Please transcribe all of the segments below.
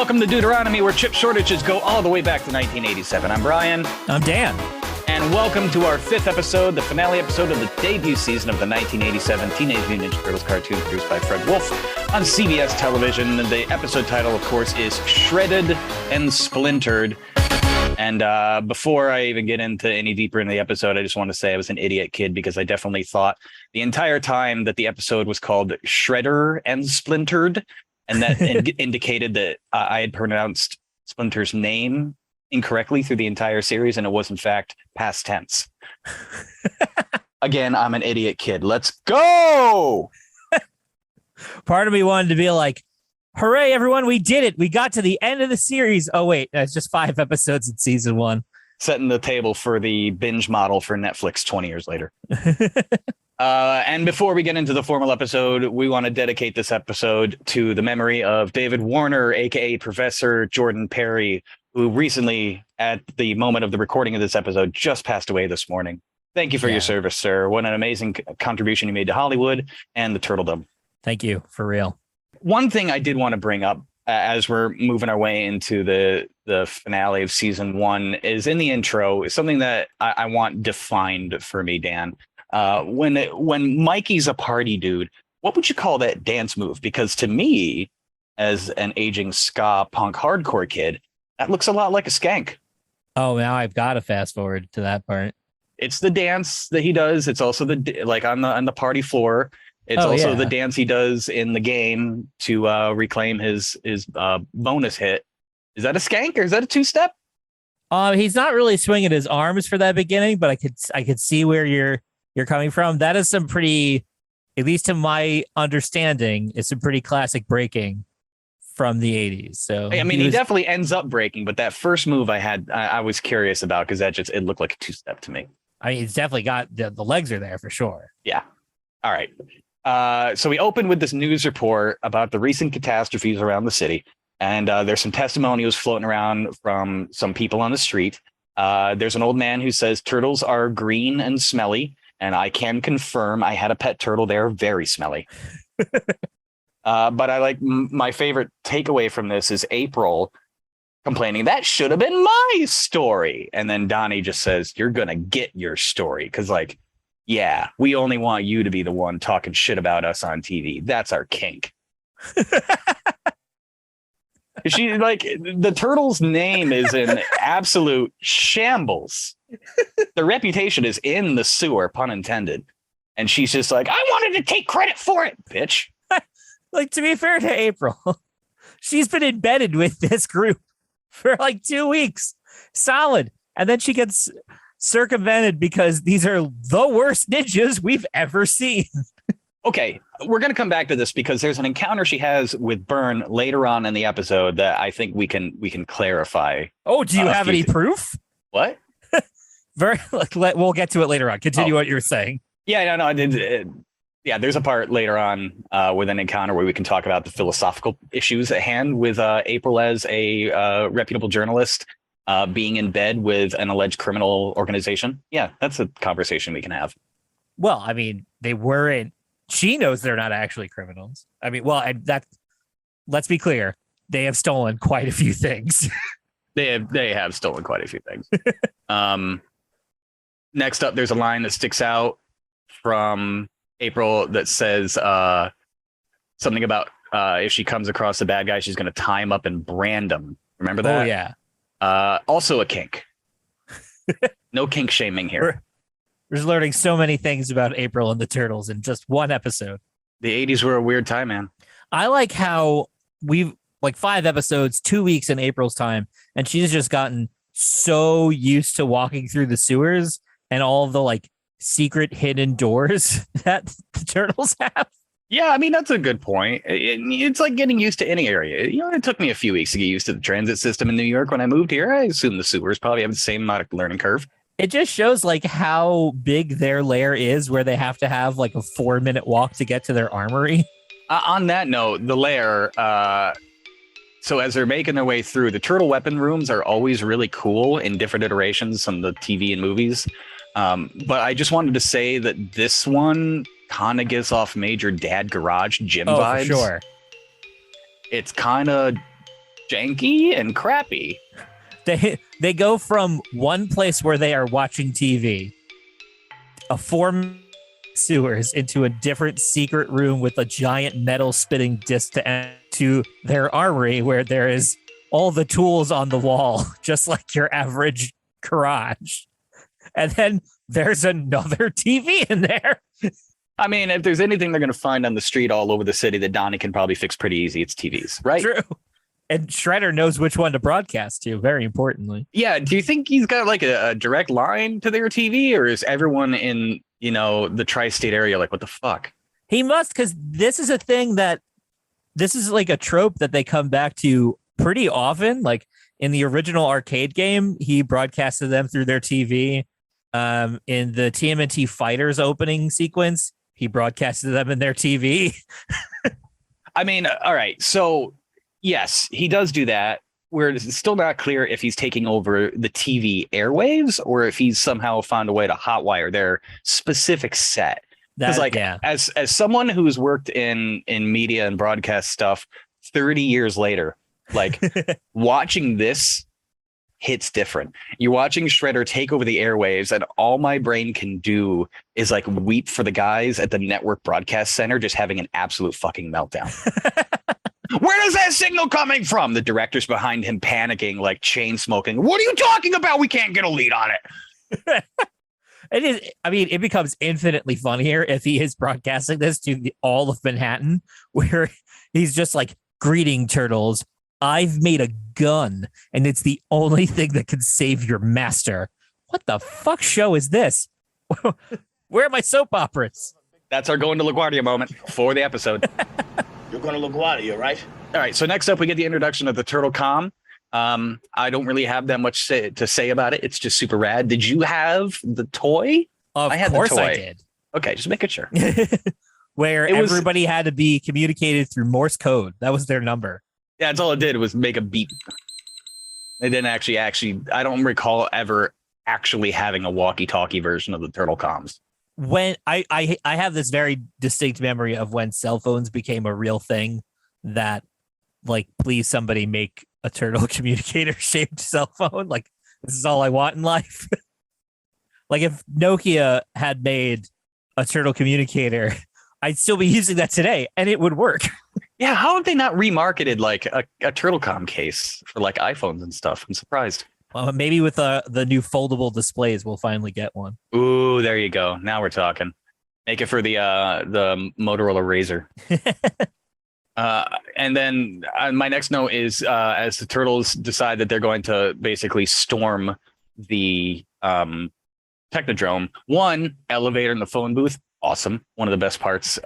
Welcome to Duderonomy, where chip shortages go all the way back to 1987. I'm Brian. I'm Dan. And welcome to our fifth episode, the finale episode of the debut season of the 1987 Teenage Mutant Ninja Turtles cartoon produced by Fred Wolf on CBS television. The episode title, of course, is Shredded and Splintered. And before I even get into any deeper in the episode, I just want to say I was an idiot kid because I definitely thought the entire time that the episode was called Shredder and Splintered, and that indicated that I had pronounced Splinter's name incorrectly through the entire series, and it was in fact past tense. Again, I'm an idiot kid. Let's go. Part of me wanted to be like, hooray, everyone, we did it. We got to the end of the series. Oh, wait, it's just 5 episodes in season 1. Setting the table for the binge model for Netflix 20 years later. And before we get into the formal episode, we want to dedicate this episode to the memory of David Warner, a.k.a. Professor Jordan Perry, who recently, at the moment of the recording of this episode, just passed away this morning. Thank you for your service, sir. What an amazing contribution you made to Hollywood and the Turtledom. Thank you, for real. One thing I did want to bring up as we're moving our way into the finale of season 1 is in the intro, is something that I want defined for me, Dan. When Mikey's a party dude, what would you call that dance move? Because to me, as an aging ska punk hardcore kid, that looks a lot like a skank. Oh, now I've got to fast forward to that part. It's the dance that he does. It's also the like on the party floor. It's also the dance he does in the game to reclaim his bonus hit. Is that a skank or is that a two-step? He's not really swinging his arms for that beginning, but I could see where you're coming from. That is some pretty, at least to my understanding, is some pretty classic breaking from the 80s. So I mean, he definitely ends up breaking, but that first move I was curious about because it looked like a two-step to me. I mean, it's definitely got the legs are there for sure. Yeah. All right. So we open with this news report about the recent catastrophes around the city. And there's some testimonials floating around from some people on the street. There's an old man who says turtles are green and smelly. And I can confirm I had a pet turtle there, very smelly. But I like my favorite takeaway from this is April complaining, that should have been my story. And then Donnie just says, you're going to get your story. Because yeah, we only want you to be the one talking shit about us on TV. That's our kink. She the turtle's name is in absolute shambles. The reputation is in the sewer, pun intended. And she's just like, I wanted to take credit for it, bitch. To be fair to April, she's been embedded with this group for 2 weeks. Solid. And then she gets circumvented because these are the worst ninjas we've ever seen. Okay, we're going to come back to this because there's an encounter she has with Byrne later on in the episode that I think we can clarify. Oh, do you have any proof? What? We'll get to it later on. Continue what you're saying. Yeah, no, yeah, there's a part later on with an encounter where we can talk about the philosophical issues at hand with April as a reputable journalist being in bed with an alleged criminal organization. Yeah, that's a conversation we can have. Well, I mean, they weren't. She knows they're not actually criminals. I mean, let's be clear. They have stolen quite a few things. They have stolen quite a few things. Next up, there's a line that sticks out from April that says something about if she comes across a bad guy, she's going to tie him up and brand him. Remember that? Oh, yeah. Also a kink. No kink shaming here. We're just learning so many things about April and the Turtles in just one episode. The 80s were a weird time, man. I like how we've 5 episodes, 2 weeks in April's time, and she's just gotten so used to walking through the sewers and all of the secret hidden doors that the Turtles have. Yeah, I mean, that's a good point. It's like getting used to any area. It took me a few weeks to get used to the transit system in New York when I moved here. I assume the sewers probably have the same amount of learning curve. It just shows how big their lair is, where they have to have a 4-minute walk to get to their armory. On that note, the lair, so as they're making their way through, the turtle weapon rooms are always really cool in different iterations from the TV and movies. But I just wanted to say that this one kind of gives off major dad garage gym vibes. For sure. It's kind of janky and crappy. They go from one place where they are watching TV, a form sewers, into a different secret room with a giant metal spitting disc to their armory where there is all the tools on the wall, just like your average garage. And then there's another TV in there. I mean, if there's anything they're going to find on the street all over the city that Donnie can probably fix pretty easy, it's TVs, right? True. And Shredder knows which one to broadcast to, very importantly. Yeah. Do you think he's got like a direct line to their TV, or is everyone in, the tri-state area like, what the fuck? He must, because this is like a trope that they come back to pretty often. Like in the original arcade game, he broadcasted them through their TV. In the TMNT Fighters opening sequence, he broadcasted them in their TV. I mean, all right. So, yes, he does do that. Where it's still not clear if he's taking over the TV airwaves or if he's somehow found a way to hotwire their specific set. Because, as someone who's worked in media and broadcast stuff 30 years later, like watching this hits different. You're watching Shredder take over the airwaves, and all my brain can do is like weep for the guys at the network broadcast center just having an absolute fucking meltdown. Where is that signal coming from? The director's behind him panicking, like chain smoking. What are you talking about? We can't get a lead on it. It is. I mean, it becomes infinitely funnier if he is broadcasting this to all of Manhattan, where he's just like, "Greeting, turtles. I've made a gun, and it's the only thing that can save your master." What the fuck show is this? Where are my soap operas? That's our going to LaGuardia moment for the episode. You're going to LaGuardia, right? All right. So next up, we get the introduction of the Turtle Com. I don't really have that much to say about it. It's just super rad. Did you have the toy? I did. Okay, just making sure. Where everybody had to be communicated through Morse code. That was their number. Yeah, that's all it did was make a beep. They didn't actually. I don't recall ever actually having a walkie-talkie version of the Turtle Comms. When I have this very distinct memory of when cell phones became a real thing, that like, please somebody make a turtle communicator shaped cell phone. Like, this is all I want in life. Like, if Nokia had made a turtle communicator, I'd still be using that today and it would work. Yeah, how have they not remarketed like a Turtle Com case for like iPhones and stuff? I'm surprised. Well, maybe with the new foldable displays, we'll finally get one. Ooh, there you go. Now we're talking. Make it for the Motorola Razr. And then my next note is as the Turtles decide that they're going to basically storm the Technodrome. One, elevator in the phone booth. Awesome. One of the best parts.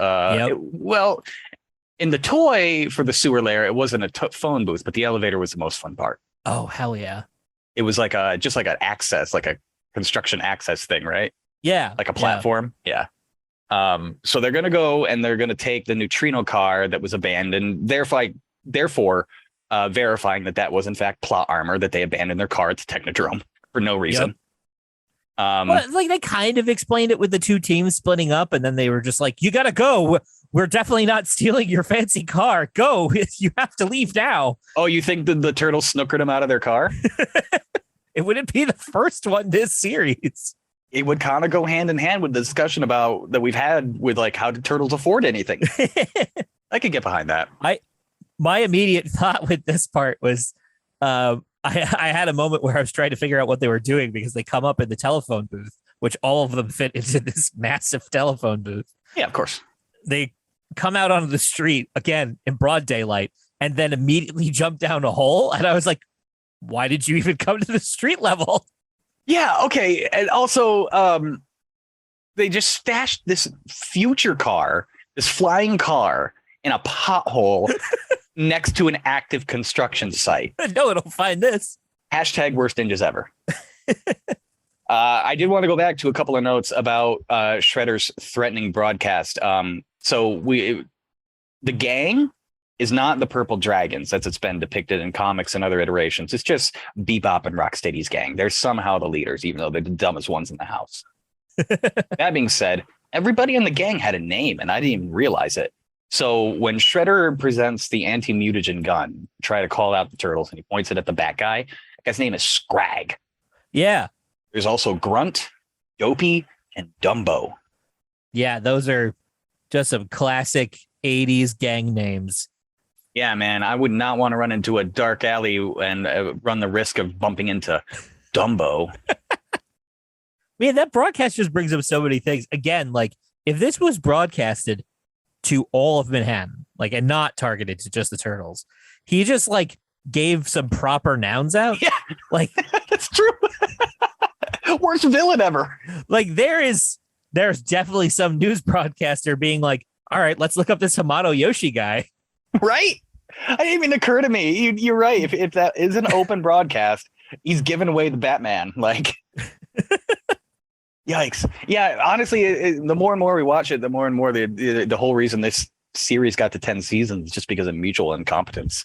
In the toy for the sewer lair, it wasn't a phone booth, but the elevator was the most fun part. Oh, hell yeah. It was like just like an access, like a construction access thing, right? Yeah. Like a platform. Yeah. So they're going to go and they're going to take the neutrino car that was abandoned, therefore verifying that was in fact plot armor, that they abandoned their car at the Technodrome for no reason. Yep. Well, like they kind of explained it with the two teams splitting up, and then they were just like, "You got to go. We're definitely not stealing your fancy car. Go. You have to leave now." Oh, you think the turtles snookered him out of their car? It wouldn't be the first one this series. It would kind of go hand in hand with the discussion about that we've had with like, how did turtles afford anything? I could get behind that. My immediate thought with this part was, I had a moment where I was trying to figure out what they were doing because they come up in the telephone booth, which all of them fit into this massive telephone booth. Yeah, of course. They come out onto the street again in broad daylight and then immediately jump down a hole. And I was like, why did you even come to the street level? Yeah. Okay. And also, they just stashed this future car, this flying car, in a pothole next to an active construction site. No, it'll find this. Hashtag worst ninjas ever. I did want to go back to a couple of notes about Shredder's threatening broadcast. So the gang is not the Purple Dragons as it's been depicted in comics and other iterations. It's just Bebop and Rocksteady's gang. They're somehow the leaders, even though they're the dumbest ones in the house. That being said, everybody in the gang had a name, and I didn't even realize it. So when Shredder presents the anti-mutagen gun, try to call out the turtles, and he points it at the bad guy. That guy's name is Scrag. Yeah. There's also Grunt, Dopey, and Dumbo. Yeah, those are just some classic 80s gang names. Yeah, man, I would not want to run into a dark alley and run the risk of bumping into Dumbo. Man, that broadcast just brings up so many things. Again, like if this was broadcasted to all of Manhattan, like and not targeted to just the turtles, he just like gave some proper nouns out. Yeah, like that's true. Worst villain ever. Like there's definitely some news broadcaster being like, all right, let's look up this Hamato Yoshi guy. Right? It didn't even occur to me. You're right. If that is an open broadcast, he's giving away the Batman. Like, yikes. Yeah, honestly, the more and more we watch it, the more and more the whole reason this series got to 10 seasons is just because of mutual incompetence.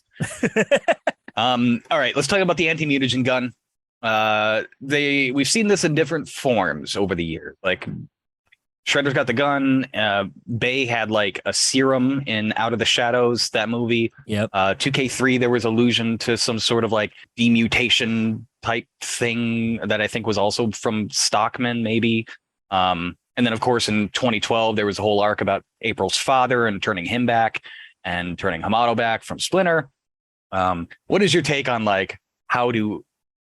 All right, let's talk about the anti-mutagen gun. We've seen this in different forms over the year. Like Shredder's got the gun. Bay had like a serum in Out of the Shadows, that movie. Yep. 2K3, there was allusion to some sort of like demutation type thing that I think was also from Stockman, maybe. And then, of course, in 2012, there was a whole arc about April's father and turning him back and turning Hamato back from Splinter. What is your take on like how to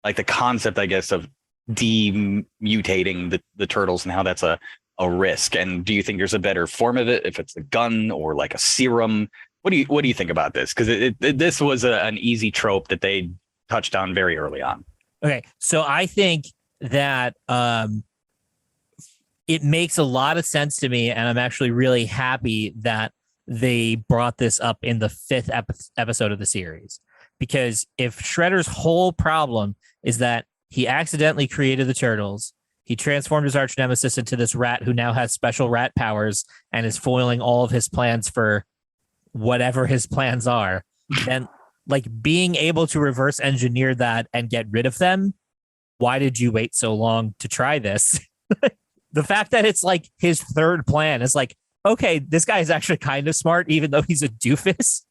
like the concept, I guess, of demutating the turtles and how that's a risk? And do you think there's a better form of it, if it's a gun or like a serum? What do you think about this? Because this was an easy trope that they touched on very early on. Okay, so I think that it makes a lot of sense to me, and I'm actually really happy that they brought this up in the 5th episode of the series. Because if Shredder's whole problem is that he accidentally created the turtles, he transformed his arch nemesis into this rat who now has special rat powers and is foiling all of his plans for whatever his plans are, then like being able to reverse engineer that and get rid of them, why did you wait so long to try this? The fact that it's like his third plan is like, okay, this guy is actually kind of smart, even though he's a doofus.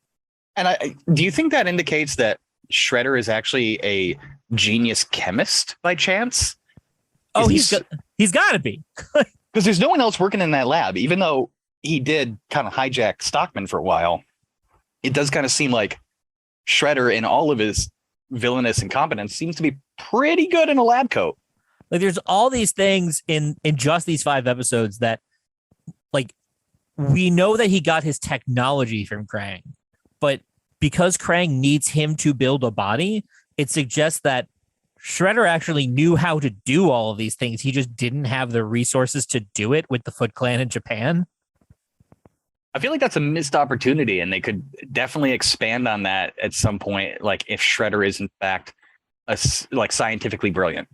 And do you think that indicates that Shredder is actually a genius chemist by chance? Oh, he's got to be. Because there's no one else working in that lab, even though he did kind of hijack Stockman for a while. It does kind of seem like Shredder, in all of his villainous incompetence, seems to be pretty good in a lab coat. Like there's all these things in just these 5 episodes that like we know that he got his technology from Krang, but because Krang needs him to build a body, it suggests that Shredder actually knew how to do all of these things. He just didn't have the resources to do it with the Foot Clan in Japan. I feel like that's a missed opportunity, and they could definitely expand on that at some point. Like if Shredder is in fact like scientifically brilliant,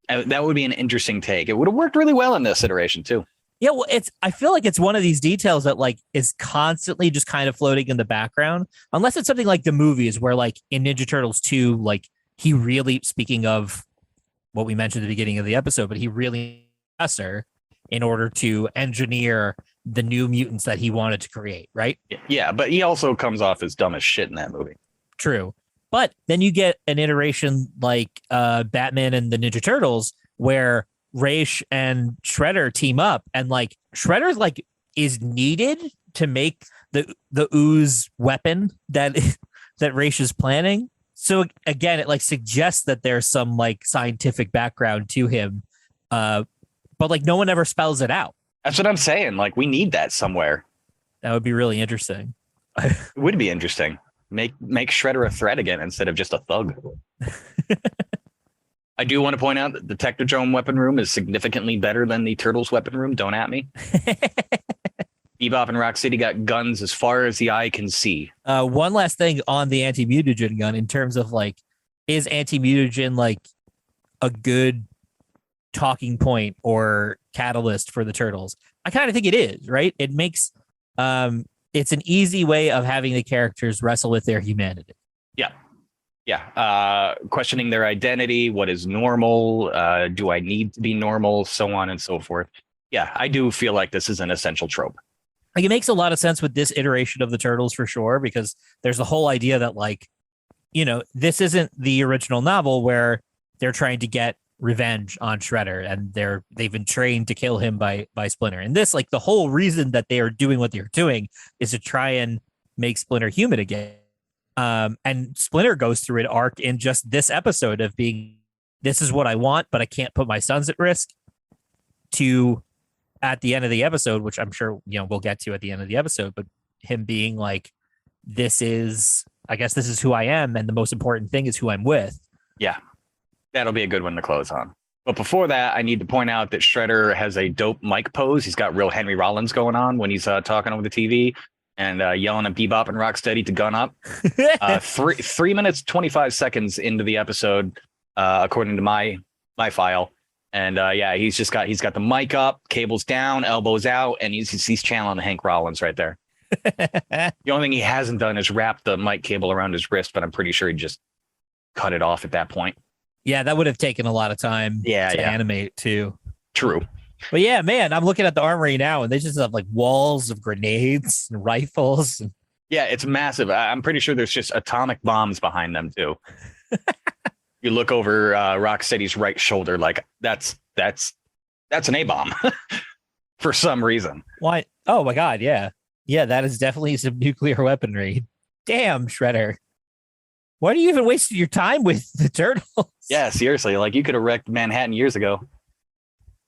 that would be an interesting take. It would have worked really well in this iteration too. Yeah, well, I feel like it's one of these details that like is constantly just kind of floating in the background, unless it's something like the movies where like in Ninja Turtles 2, like he really, speaking of what we mentioned at the beginning of the episode, but he really professor in order to engineer the new mutants that he wanted to create, right? Yeah, but he also comes off as dumb as shit in that movie. True. But then you get an iteration like Batman and the Ninja Turtles where Raish and Shredder team up, and like Shredder's like is needed to make the ooze weapon that Raish is planning. So again, it like suggests that there's some like scientific background to him, but like no one ever spells it out. That's what I'm saying. Like we need that somewhere. That would be really interesting. It would be interesting. Make Shredder a threat again instead of just a thug. I do want to point out that the Technodrome weapon room is significantly better than the Turtles weapon room. Don't at me. Bebop and Rocksteady got guns as far as the eye can see. One last thing on the anti-mutagen gun in terms of like, is anti-mutagen like a good talking point or catalyst for the Turtles? I kind of think it is, right? It makes it's an easy way of having the characters wrestle with their humanity. Yeah. Questioning their identity. What is normal? Do I need to be normal? So on and so forth. Yeah, I do feel like this is an essential trope. Like, it makes a lot of sense with this iteration of the Turtles for sure, because there's the whole idea that, like, this isn't the original novel where they're trying to get revenge on Shredder and they've been trained to kill him by Splinter. And this, like, the whole reason that they are doing what they're doing is to try and make Splinter human again. And Splinter goes through an arc in just this episode of being, this is what I want, but I can't put my sons at risk, to at the end of the episode, which I'm sure, we'll get to at the end of the episode, but him being like, this is who I am. And the most important thing is who I'm with. Yeah. That'll be a good one to close on. But before that, I need to point out that Shredder has a dope mic pose. He's got real Henry Rollins going on when he's talking over the TV and yelling at Bebop and Rocksteady to gun up. 3 minutes, 25 seconds into the episode, according to my file. And he's got the mic up, cables down, elbows out, and he's channeling Hank Rollins right there. The only thing he hasn't done is wrap the mic cable around his wrist, but I'm pretty sure he just cut it off at that point. Yeah, that would have taken a lot of time to animate too. True. But yeah, man, I'm looking at the armory now and they just have like walls of grenades and rifles. Yeah, it's massive. I'm pretty sure there's just atomic bombs behind them too. You look over Rocksteady's right shoulder, like that's an A-bomb for some reason. Why? Oh my God, yeah. Yeah, that is definitely some nuclear weaponry. Damn, Shredder. Why do you even waste your time with the Turtles? Yeah, seriously. Like, you could have wrecked Manhattan years ago.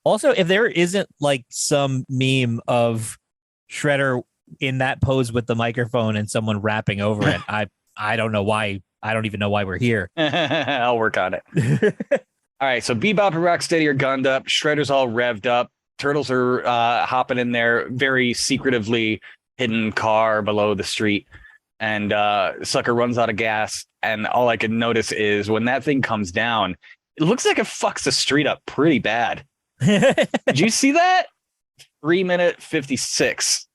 Also, if there isn't like some meme of Shredder in that pose with the microphone and someone rapping over it, I don't know why. I don't even know why we're here. I'll work on it. All right, so Bebop and Rocksteady are gunned up. Shredder's all revved up. Turtles are hopping in their very secretively hidden car below the street. And Sucker runs out of gas. And all I can notice is when that thing comes down, it looks like it fucks the street up pretty bad. Did you see that? 3-minute 56.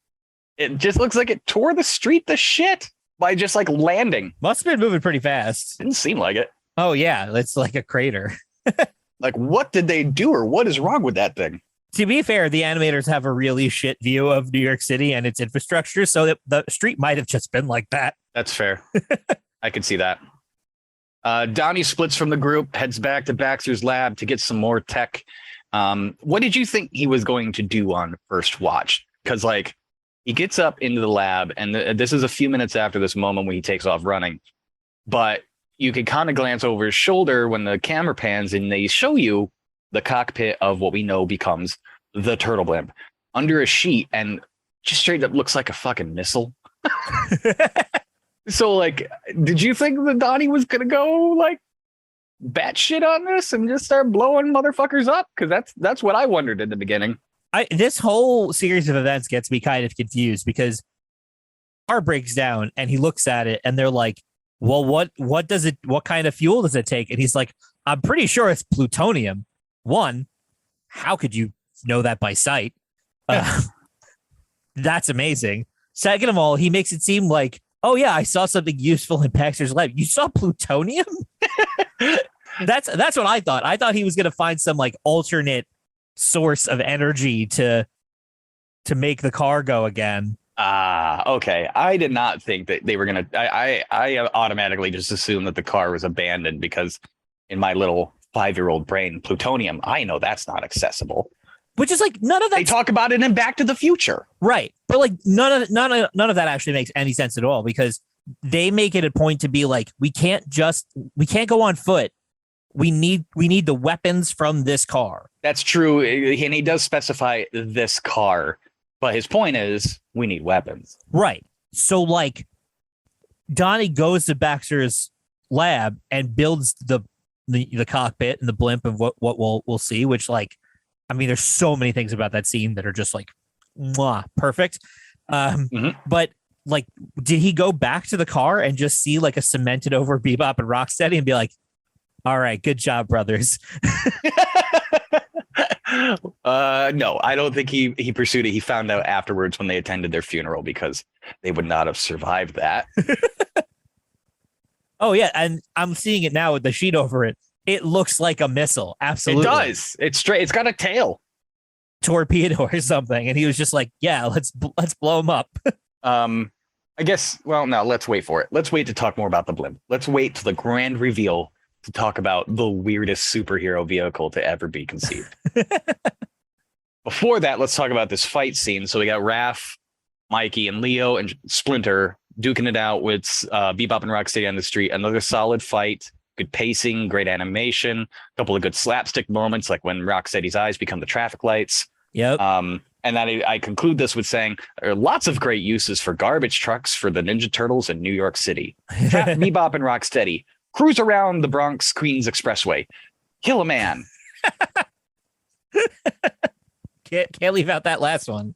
It just looks like it tore the street to shit by just like landing. Must have been moving pretty fast. Didn't seem like it. Oh, yeah. It's like a crater. Like, what did they do, or what is wrong with that thing? To be fair, the animators have a really shit view of New York City and its infrastructure, so that the street might have just been like that. That's fair. I can see that. Donnie splits from the group, heads back to Baxter's lab to get some more tech. What did you think he was going to do on first watch? Because, like, he gets up into the lab, and this is a few minutes after this moment when he takes off running. But you can kind of glance over his shoulder when the camera pans, and they show you the cockpit of what we know becomes the turtle blimp under a sheet, and just straight up looks like a fucking missile. So, like, did you think that Donnie was gonna go like batshit on this and just start blowing motherfuckers up? Because that's what I wondered in the beginning. This whole series of events gets me kind of confused, because car breaks down and he looks at it and they're like, well, what kind of fuel does it take? And he's like, I'm pretty sure it's plutonium. One, how could you know that by sight? That's amazing. Second of all, he makes it seem like, oh yeah, I saw something useful in Baxter's lab. You saw plutonium? That's what I thought. I thought he was going to find some like alternate source of energy to make the car go again. Okay. I did not think that they were going to. I automatically just assumed that the car was abandoned, because in my little 5-year-old brain, plutonium, I know that's not accessible. Which is like none of that. They talk about it in Back to the Future, right? But like none of that actually makes any sense at all, because they make it a point to be like, we can't go on foot. We need the weapons from this car. That's true, and he does specify this car, but his point is we need weapons, right? So like, Donnie goes to Baxter's lab and builds the cockpit and the blimp of what we'll see, which, like, I mean, there's so many things about that scene that are just like, mwah, perfect. But like, did he go back to the car and just see like a cemented over Bebop and Rocksteady and be like, all right, good job, brothers? No, I don't think he pursued it. He found out afterwards when they attended their funeral, because they would not have survived that. Oh, yeah. And I'm seeing it now with the sheet over it. It looks like a missile. Absolutely. It does. It's straight. It's got a tail. torpedo or something, and he was just like, "Yeah, let's blow him up." I guess. Well, no. Let's wait for it. Let's wait to talk more about the blimp. Let's wait to the grand reveal to talk about the weirdest superhero vehicle to ever be conceived. Before that, let's talk about this fight scene. So we got Raph, Mikey, and Leo and Splinter duking it out with Bebop and Rocksteady on the street. Another solid fight. Good pacing, great animation, a couple of good slapstick moments, like when Rocksteady's eyes become the traffic lights. Yep. And then I conclude this with saying there are lots of great uses for garbage trucks for the Ninja Turtles in New York City. Trap Bebop and Rocksteady. Cruise around the Bronx Queens Expressway. Kill a man. Can't leave out that last one.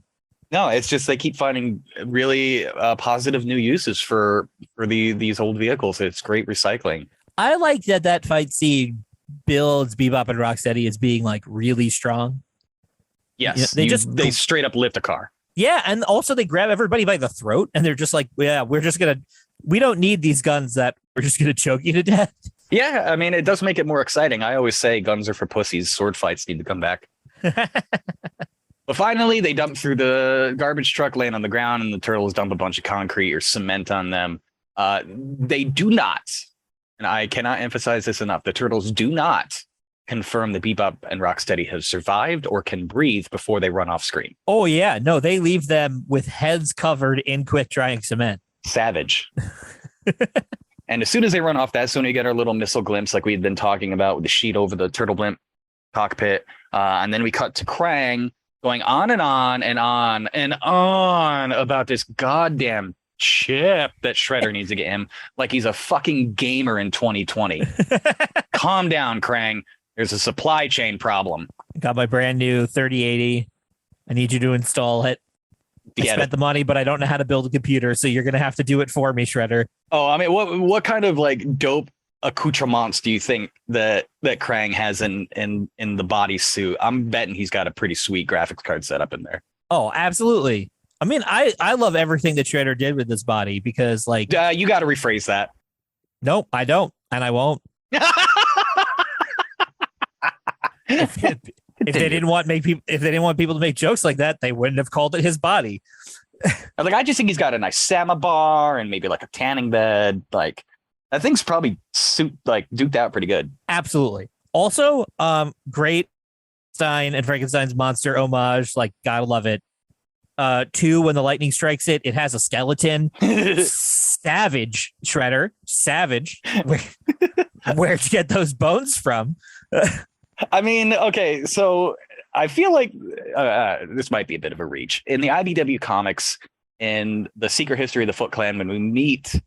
No, it's just they keep finding really positive new uses for these old vehicles. It's great recycling. I like that fight scene builds Bebop and Rocksteady as being like really strong. Yes, they straight up lift a car. Yeah, and also they grab everybody by the throat and they're just like, yeah, we don't need these guns that we're just gonna choke you to death. Yeah, I mean, it does make it more exciting. I always say guns are for pussies. Sword fights need to come back. But finally, they dump through the garbage truck, land on the ground, and the turtles dump a bunch of concrete or cement on them. They do not, and I cannot emphasize this enough, the turtles do not confirm that Bebop and Rocksteady have survived or can breathe before they run off screen. Oh, yeah. No, they leave them with heads covered in quick-drying cement. Savage. And as soon as they run off, that's when we get our little missile glimpse like we had been talking about with the sheet over the turtle blimp cockpit. And then we cut to Krang going on and on and on and on about this goddamn chip that Shredder needs to get him, like he's a fucking gamer in 2020. Calm down, Krang. There's a supply chain problem. Got my brand new 3080. I need you to install it. I spent the money, but I don't know how to build a computer, so you're going to have to do it for me, Shredder. Oh, I mean, what kind of like dope accoutrements do you think that Krang has in the bodysuit? I'm betting he's got a pretty sweet graphics card set up in there. Oh, absolutely. I mean, I love everything that Shredder did with this body because, like, you got to rephrase that. Nope, I don't, and I won't. If they didn't want people to make jokes like that, they wouldn't have called it his body. Like, I just think he's got a nice Sama bar and maybe like a tanning bed. Like, that thing's probably duked out pretty good. Absolutely. Also, great Stein and Frankenstein's monster homage. Like, gotta love it. 2, when the lightning strikes it, it has a skeleton. Savage, Shredder. Savage. Where'd you get those bones from? I mean, okay, so I feel like this might be a bit of a reach. In the IDW comics, in the Secret History of the Foot Clan, when we meet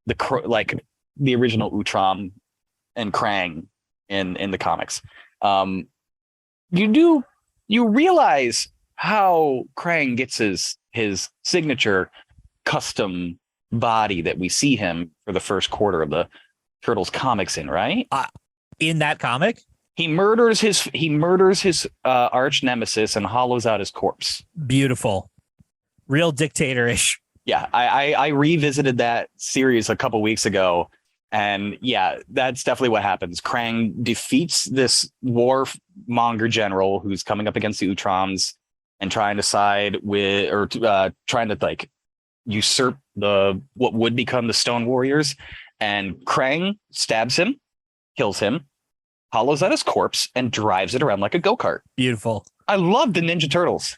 the original Utrom and Krang in the comics, you realize how Krang gets his signature custom body that we see him for the first quarter of the Turtles comics in, right? In that comic? He murders his arch nemesis and hollows out his corpse. Beautiful. Real dictator-ish. Yeah, I revisited that series a couple weeks ago, and yeah, that's definitely what happens. Krang defeats this warmonger general who's coming up against the Utroms and trying to side with, or trying to like usurp what would become the Stone Warriors. And Krang stabs him, kills him, hollows out his corpse, and drives it around like a go-kart. Beautiful. I love the Ninja Turtles.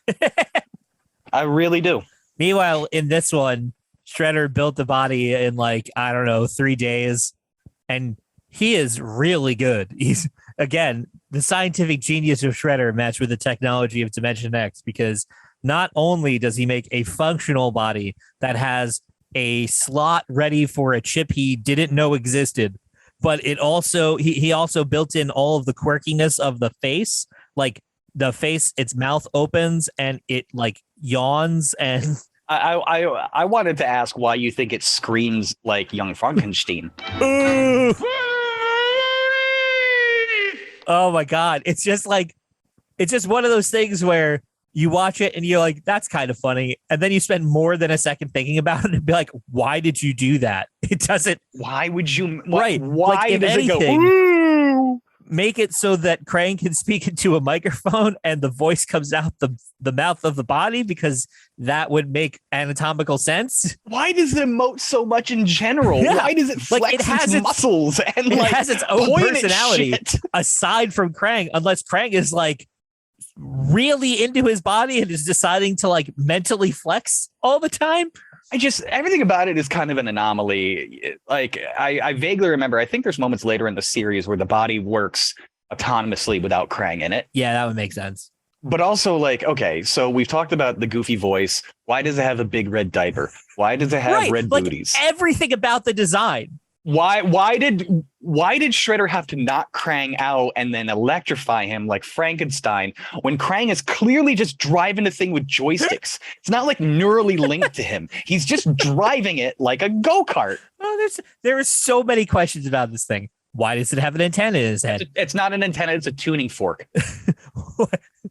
I really do. Meanwhile, in this one, Shredder built the body in 3 days, and he is really good. He's, again, the scientific genius of Shredder matched with the technology of Dimension X, because not only does he make a functional body that has a slot ready for a chip he didn't know existed, but it also he also built in all of the quirkiness of the face. Like the face, its mouth opens and it like yawns. And I wanted to ask why you think it screams like young Frankenstein. Oh my God. It's just one of those things where you watch it and you're like, that's kind of funny. And then you spend more than a second thinking about it and be like, why did you do that? It doesn't. Why would you? Right. Why like, does anything, it go? make it so that Krang can speak into a microphone and the voice comes out the mouth of the body, because that would make anatomical sense. Why does it emote so much in general? Yeah. Why does it flex Like, it has its muscles and it like has its own point at personality shit? aside from Krang, unless Krang is like really into his body and is deciding to like mentally flex all the time. Everything about it is kind of an anomaly. Like I vaguely remember, I think there's moments later in the series where the body works autonomously without Krang in it. Yeah, that would make sense. But also, like, okay, so we've talked about the goofy voice. Why does it have a big red diaper? Why does it have red booties? Everything about the design. Why did Shredder have to knock Krang out and then electrify him like Frankenstein when Krang is clearly just driving the thing with joysticks? It's not like neurally linked to him. He's just driving it like a go-kart. Oh, there are so many questions about this thing. Why does it have an antenna in his head? It's not an antenna, it's a tuning fork.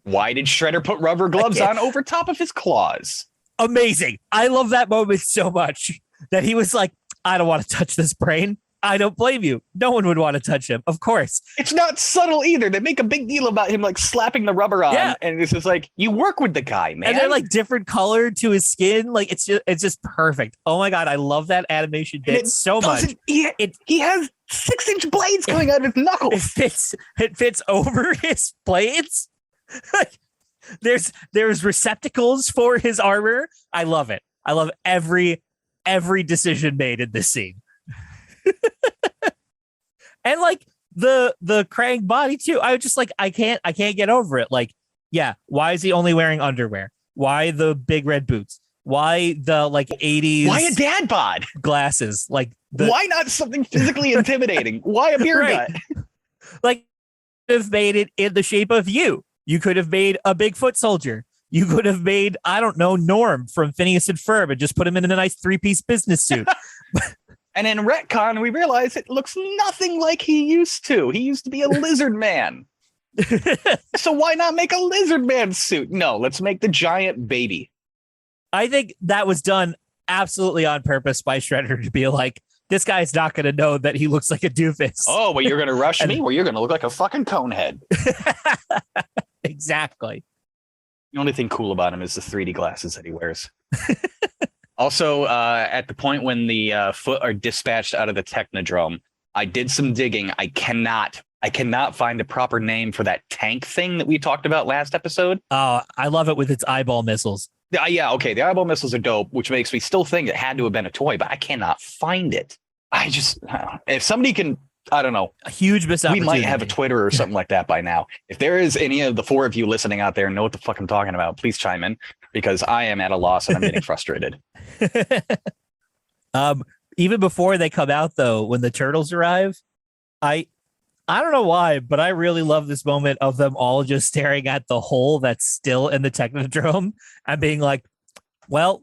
Why did Shredder put rubber gloves on over top of his claws? Amazing. I love that moment so much that he was like, I don't want to touch this brain. I don't blame you. No one would want to touch him. Of course. It's not subtle either. They make a big deal about him like slapping the rubber on. Yeah. And it's just like, you work with the guy, man. And they're like different color to his skin. Like it's just perfect. Oh my God. I love that animation bit so much. He has 6-inch blades coming out of his knuckles. It fits over his blades. There's receptacles for his armor. I love it. I love every decision made in this scene. And like the Krang body too. I was just like, I can't get over it. Like, yeah, why is he only wearing underwear? Why the big red boots? Why the like 80s? Why a dad bod? Glasses? Like why not something physically intimidating? Why a beer gut? Like, you could have made it in the shape of you. You could have made a Bigfoot soldier. You could have made, I don't know, Norm from Phineas and Ferb and just put him in a nice 3-piece business suit. And in retcon, we realize it looks nothing like he used to. He used to be a lizard man. So why not make a lizard man suit? No, let's make the giant baby. I think that was done absolutely on purpose by Shredder to be like, this guy's not going to know that he looks like a doofus. Oh, well, you're going to rush me? Well, you're going to look like a fucking conehead. Exactly. The only thing cool about him is the 3D glasses that he wears. Also, at the point when the foot are dispatched out of the Technodrome, I did some digging. I cannot find a proper name for that tank thing that we talked about last episode. Oh, I love it with its eyeball missiles. Yeah, okay. The eyeball missiles are dope, which makes me still think it had to have been a toy, but I cannot find it. If somebody can, I don't know. A huge missed opportunity. We might have a Twitter or something like that by now. If there is any of the 4 of you listening out there and know what the fuck I'm talking about, please chime in, because I am at a loss and I'm getting frustrated. Even before they come out, though, when the turtles arrive, I don't know why, but I really love this moment of them all just staring at the hole that's still in the Technodrome and being like, well,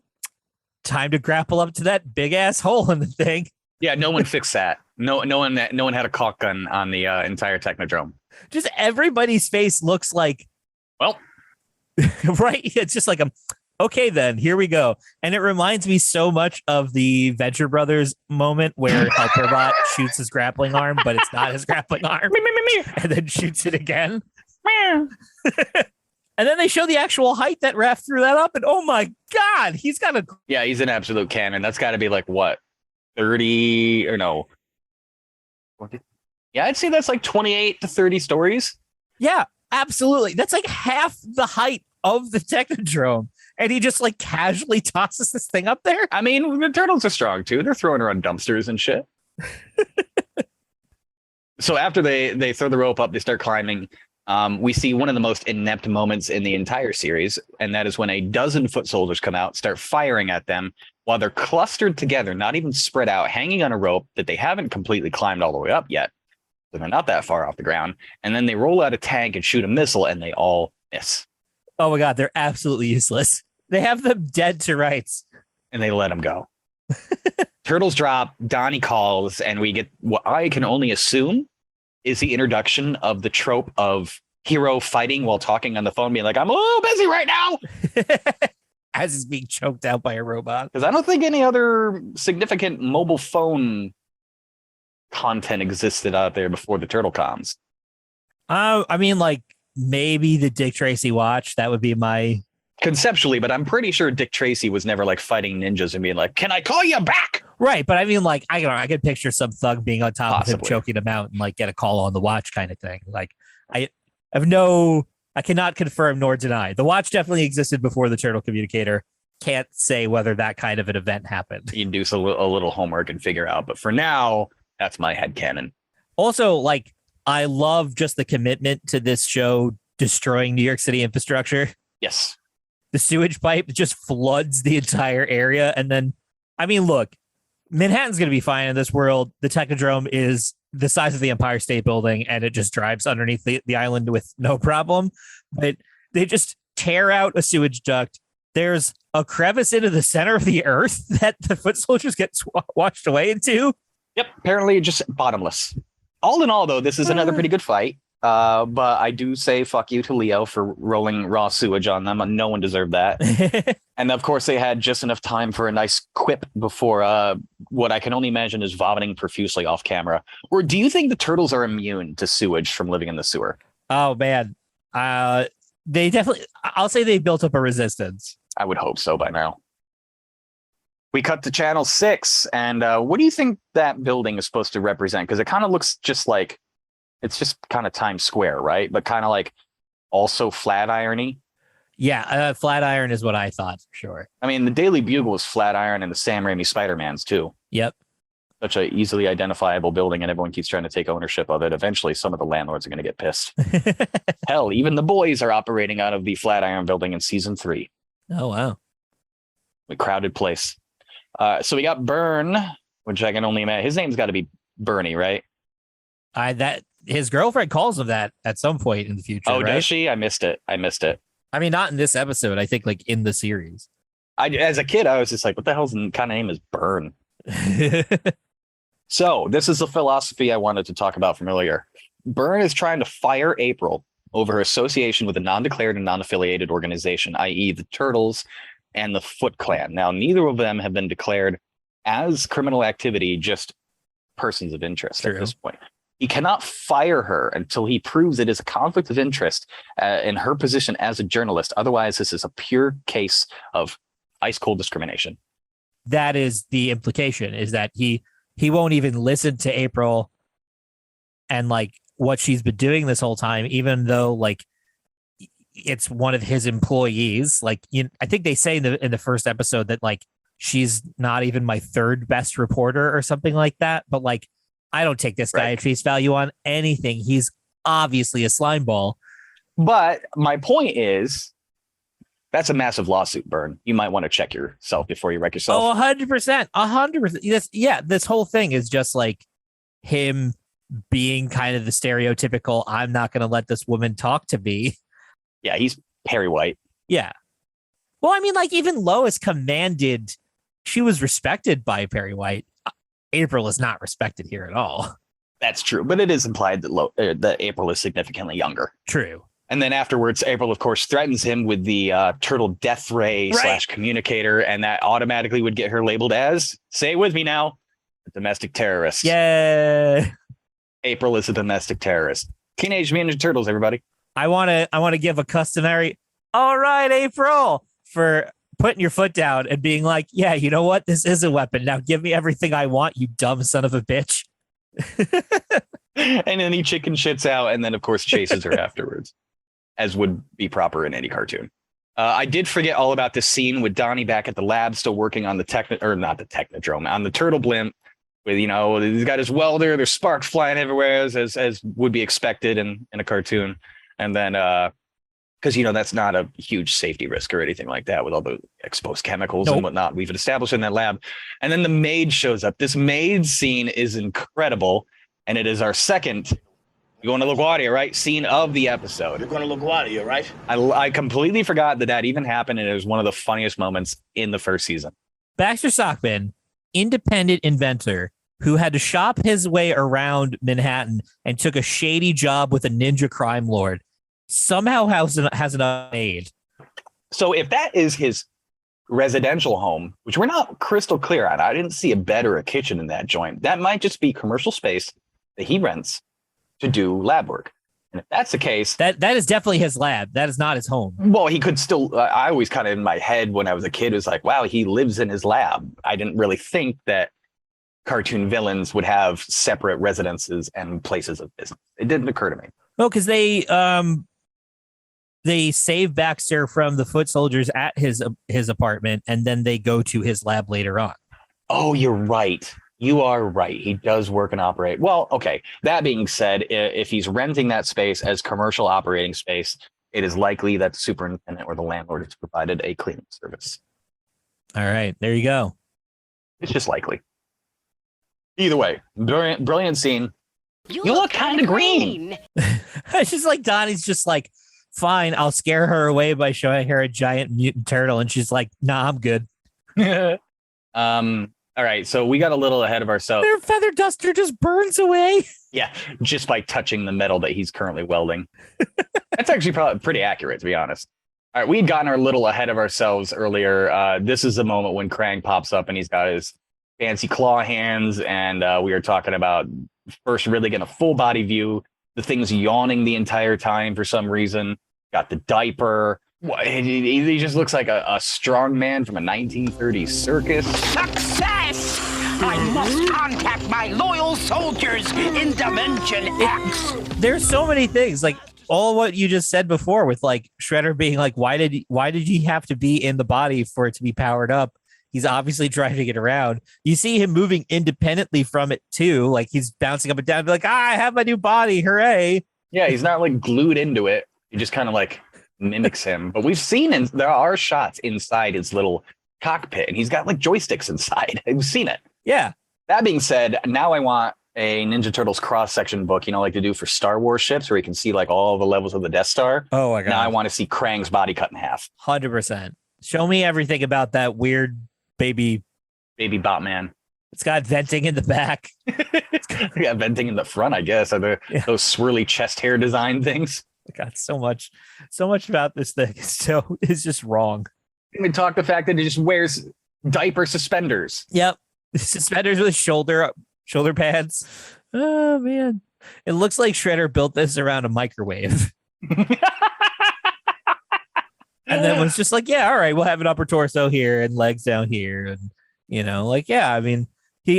time to grapple up to that big ass hole in the thing. Yeah, no one fixed that. No one had a caulk gun on the entire Technodrome. Just everybody's face looks like, well, right. It's just like, okay, then here we go. And it reminds me so much of the Venture Brothers moment where Helperbot shoots his grappling arm, but it's not his grappling arm, and then shoots it again. And then they show the actual height that Raph threw that up, and oh my God, he's got a... Yeah, he's an absolute cannon. That's got to be like, what, 30 or no? Yeah, I'd say that's like 28 to 30 stories. Yeah, absolutely. That's like half the height of the Technodrome. And he just like casually tosses this thing up there. I mean, the turtles are strong too. They're throwing around dumpsters and shit. So after they throw the rope up, they start climbing. We see one of the most inept moments in the entire series, and that is when a dozen foot soldiers come out, start firing at them while they're clustered together, not even spread out, hanging on a rope that they haven't completely climbed all the way up yet. So they're not that far off the ground. And then they roll out a tank and shoot a missile, and they all miss. Oh my God, they're absolutely useless. They have them dead to rights. And they let them go. Turtles drop, Donnie calls, and we get what I can only assume is the introduction of the trope of hero fighting while talking on the phone, being like, I'm a little busy right now. As he's being choked out by a robot. Because I don't think any other significant mobile phone content existed out there before the Turtle Comms. I mean, like maybe the Dick Tracy watch. That would be my Conceptually, but I'm pretty sure Dick Tracy was never like fighting ninjas and being like, "Can I call you back?" right. But I mean, like I don't know, I could picture some thug being on top of him, Possibly. choking him out, and like get a call on the watch kind of thing. Like I have no, I cannot confirm nor deny. The watch definitely existed before the Turtle Communicator. Can't say whether that kind of an event happened. You can do a little homework and figure out. But for now, that's my headcanon. Also, like I love just the commitment to this show destroying New York City infrastructure. Yes. The sewage pipe just floods the entire area. And then, I mean, look, Manhattan's going to be fine in this world. The Technodrome is the size of the Empire State Building, and it just drives underneath the island with no problem. But they just tear out a sewage duct. There's a crevice into the center of the earth that the foot soldiers get washed away into. Yep. Apparently, just bottomless. All in all, though, this is another pretty good fight. But I do say fuck you to Leo for rolling raw sewage on them. No one deserved that. And of course, they had just enough time for a nice quip before what I can only imagine is vomiting profusely off camera. Or do you think the turtles are immune to sewage from living in the sewer? Oh, man. They definitely, I'll say they built up a resistance. I would hope so by now. We cut to channel 6. And what do you think that building is supposed to represent? Because it kind of looks just like, it's just kind of Times Square, right? But kind of like also Flatiron-y. Yeah, Flatiron is what I thought for sure. I mean, the Daily Bugle was Flatiron and the Sam Raimi Spider-Mans too. Yep. Such a easily identifiable building, and everyone keeps trying to take ownership of it. Eventually, some of the landlords are going to get pissed. Hell, even the boys are operating out of the Flatiron building in season 3. Oh, wow. A crowded place. So we got Burn, which I can only imagine. His name's got to be Bernie, right? That his girlfriend calls him that at some point in the future. Oh, right? does she? I missed it. I mean, not in this episode. I think like in the series. As a kid, I was just like, what the hell's the kind of name is Burn? So this is the philosophy I wanted to talk about from earlier. Burn is trying to fire April over her association with a non-declared and non-affiliated organization, i.e. the Turtles and the Foot Clan. Now, neither of them have been declared as criminal activity, just persons of interest True. At this point. He cannot fire her until he proves it is a conflict of interest in her position as a journalist. Otherwise, this is a pure case of ice cold discrimination. That is the implication, is that he won't even listen to April and like what she's been doing this whole time, even though like it's one of his employees. Like, I think they say in the first episode that like she's not even my third best reporter or something like that. But like, I don't take this guy at face value on anything. He's obviously a slime ball. But my point is, that's a massive lawsuit, Burn. You might want to check yourself before you wreck yourself. Oh, 100%. 100%. Yeah, this whole thing is just like him being kind of the stereotypical, I'm not going to let this woman talk to me. Yeah, he's Perry White. Yeah. Well, I mean, like even Lois commanded, she was respected by Perry White. April is not respected here at all. That's true, but it is implied that April is significantly younger. True. And then afterwards, April, of course, threatens him with the turtle death ray / communicator, and that automatically would get her labeled as, say it with me now, a domestic terrorist. Yeah. April is a domestic terrorist. Teenage Mutant Ninja Turtles, everybody. I want to give a customary, all right, April, for putting your foot down and being like, yeah, you know what? This is a weapon. Now give me everything I want, you dumb son of a bitch. And then he chicken shits out and then, of course, chases her afterwards, as would be proper in any cartoon. I did forget all about this scene with Donnie back at the lab, still working on the Technodrome, on the turtle blimp. With, he's got his welder, there's sparks flying everywhere, as would be expected in a cartoon. And then, because, that's not a huge safety risk or anything like that with all the exposed chemicals and whatnot we've established in that lab. And then the maid shows up. This maid scene is incredible. And it is our second, we're going to LaGuardia, right? Scene of the episode. You're going to LaGuardia, right? I completely forgot that even happened. And it was one of the funniest moments in the first season. Baxter Stockman, independent inventor who had to shop his way around Manhattan and took a shady job with a ninja crime lord, somehow has an maid. So if that is his residential home, which we're not crystal clear on, I didn't see a bed or a kitchen in that joint. That might just be commercial space that he rents to do lab work. And if that's the case, that is definitely his lab. That is not his home. well, he could still. I always kind of in my head when I was a kid was like, wow, he lives in his lab. I didn't really think that cartoon villains would have separate residences and places of business. It didn't occur to me. No, because they save Baxter from the foot soldiers at his apartment, and then they go to his lab later on. Oh, you're right. You are right. He does work and operate. Well, okay. That being said, if he's renting that space as commercial operating space, it is likely that the superintendent or the landlord has provided a cleaning service. All right, there you go. It's just likely. Either way, brilliant scene. You look kind of green. It's just like Donnie's just like, fine, I'll scare her away by showing her a giant mutant turtle. And she's like, nah, I'm good. All right, so we got a little ahead of ourselves. Their feather duster just burns away. Yeah, just by touching the metal that he's currently welding. That's actually probably pretty accurate, to be honest. All right, we'd gotten our little ahead of ourselves earlier. This is the moment when Krang pops up and he's got his fancy claw hands, and we are talking about first really getting a full body view. The thing's yawning the entire time for some reason. Got the diaper. He just looks like a strong man from a 1930s circus. Success! I must contact my loyal soldiers in Dimension X. There's so many things, like all what you just said before, with like Shredder being like, why did he have to be in the body for it to be powered up? He's obviously driving it around. You see him moving independently from it too, like he's bouncing up and down, be like, I have my new body, hooray! Yeah, he's not like glued into it. He just kind of like mimics him. But we've seen there are shots inside his little cockpit, and he's got like joysticks inside. We've seen it. Yeah. That being said, now I want a Ninja Turtles cross-section book, like they do for Star Wars ships, where you can see like all the levels of the Death Star. Oh my god. Now I want to see Krang's body cut in half. 100%. Show me everything about that weird baby Botman. It's got venting in the back. It's got venting in the front, I guess. Are there those swirly chest hair design things? God, so much about this thing is just wrong. We talked the fact that he just wears diaper suspenders. Yep. Suspenders with shoulder pads. Oh man. It looks like Shredder built this around a microwave. And then was just like, yeah, all right, we'll have an upper torso here and legs down here. And I mean,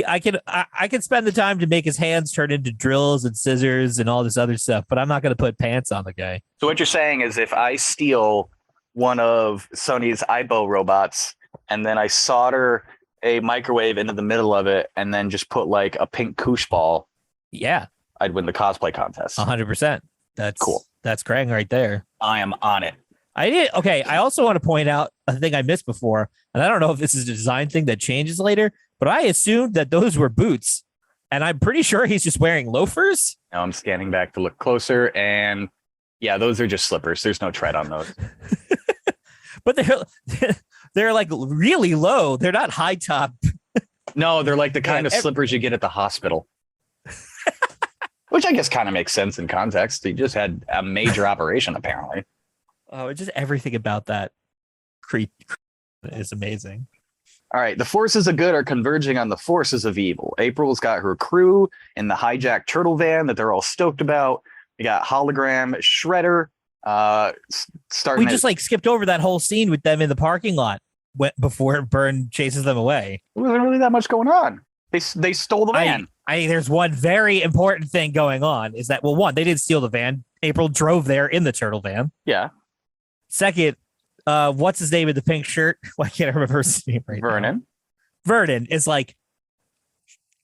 I can spend the time to make his hands turn into drills and scissors and all this other stuff, but I'm not going to put pants on the guy. So what you're saying is if I steal one of Sony's Aibo robots and then I solder a microwave into the middle of it and then just put like a pink koosh ball, yeah, I'd win the cosplay contest. 100%. That's cool. That's Krang right there. I am on it. Okay, I also want to point out a thing I missed before, and I don't know if this is a design thing that changes later, but I assumed that those were boots, and I'm pretty sure he's just wearing loafers. Now I'm scanning back to look closer, and yeah, those are just slippers. There's no tread on those. But they're like really low. They're not high top. No, they're like the kind of slippers you get at the hospital. Which I guess kind of makes sense in context. He just had a major operation, apparently. Oh, just everything about that creep is amazing. All right. The forces of good are converging on the forces of evil. April's got her crew in the hijacked turtle van that they're all stoked about. We got Hologram, Shredder, starting. We just like skipped over that whole scene with them in the parking lot before Byrne chases them away. There wasn't really that much going on. They stole the van. There's one very important thing going on is that, well, one, they didn't steal the van. April drove there in the turtle van. Yeah. Second, what's his name in the pink shirt? Why can't I remember his name right Vernon. now? Vernon is like,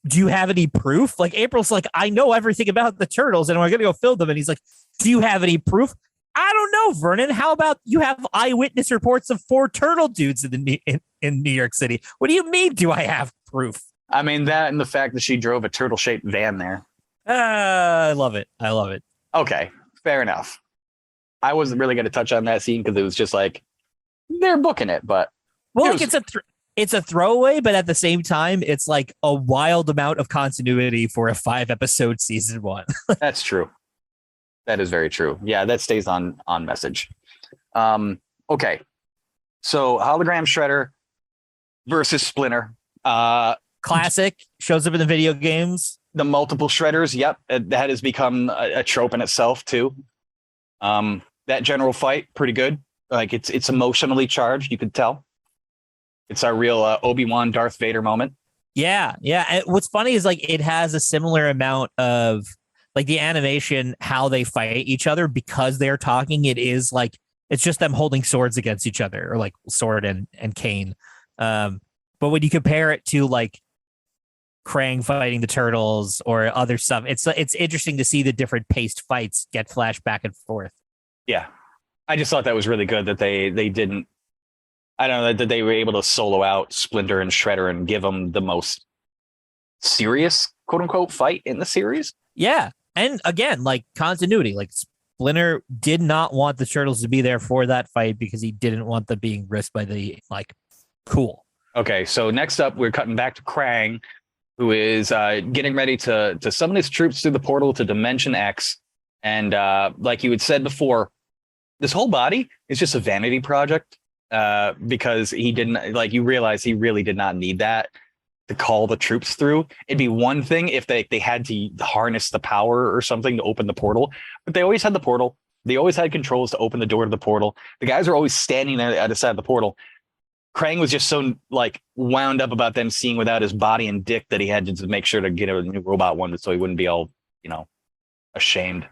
do you have any proof? Like April's like, I know everything about the turtles and we're going to go film them. And he's like, do you have any proof? I don't know, Vernon. How about you have eyewitness reports of 4 turtle dudes in New York City? What do you mean? Do I have proof? I mean, that and the fact that she drove a turtle-shaped van there. I love it. Okay, fair enough. I wasn't really going to touch on that scene because it was just like they're booking it, but it's a throwaway, but at the same time, it's like a wild amount of continuity for a 5-episode season 1. That's true. That is very true. Yeah, that stays on message. Okay, so Hologram Shredder versus Splinter. Classic shows up in the video games. the multiple shredders. Yep, that has become a trope in itself too. That general fight, pretty good. Like it's emotionally charged. You could tell. It's our real Obi-Wan Darth Vader moment. Yeah. And what's funny is like it has a similar amount of like the animation, how they fight each other because they're talking. It is like it's just them holding swords against each other, or like sword and cane. But when you compare it to like Krang fighting the turtles or other stuff, it's interesting to see the different paced fights get flashed back and forth. Yeah, I just thought that was really good that they didn't. I don't know that they were able to solo out Splinter and Shredder and give them the most serious quote unquote fight in the series. Yeah, and again, like continuity, like Splinter did not want the turtles to be there for that fight because he didn't want them being risked by the like cool. Okay, so next up, we're cutting back to Krang, who is getting ready to summon his troops through the portal to Dimension X. And like you had said before, this whole body is just a vanity project because he didn't, like, you realize he really did not need that to call the troops through. It'd be one thing if they had to harness the power or something to open the portal, but they always had the portal. They always had controls to open the door to the portal. The guys are always standing there at the side of the portal. Krang was just so like wound up about them seeing without his body and dick that he had to make sure to get a new robot one so he wouldn't be all, ashamed.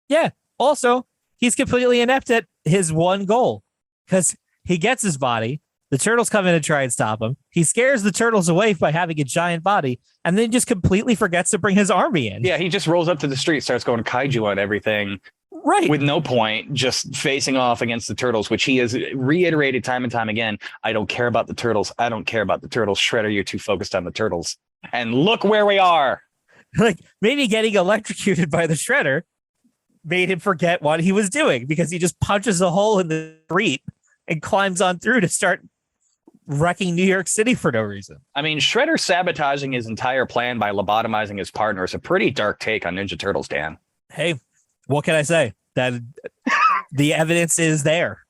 Yeah. Also, he's completely inept at his one goal because he gets his body. The turtles come in and try and stop him. He scares the turtles away by having a giant body and then just completely forgets to bring his army in. Yeah, he just rolls up to the street, starts going kaiju on everything. Right. With no point, just facing off against the turtles, which he has reiterated time and time again. I don't care about the turtles. I don't care about the turtles. Shredder, you're too focused on the turtles. And look where we are. Like maybe getting electrocuted by the Shredder made him forget what he was doing because he just punches a hole in the street and climbs on through to start wrecking New York City for no reason. I mean, Shredder sabotaging his entire plan by lobotomizing his partner is a pretty dark take on Ninja Turtles, Dan. Hey, what can I say? That the evidence is there.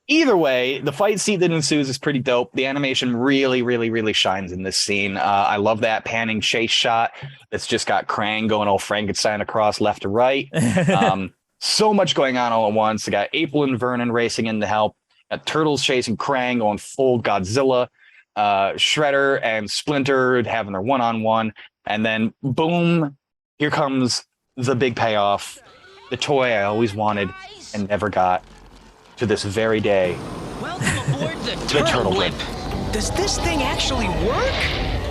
Either way, the fight scene that ensues is pretty dope. The animation really, really, really shines in this scene. I love that panning chase shot that's just got Krang going all Frankenstein across left to right. So much going on all at once. They got April and Vernon racing in to help. Got Turtles chasing Krang going full Godzilla. Shredder and Splinter having their one-on-one. And then, boom, here comes the big payoff. The toy I always wanted and never got. To this very day. Welcome aboard the Turtle Blimp. Does this thing actually work?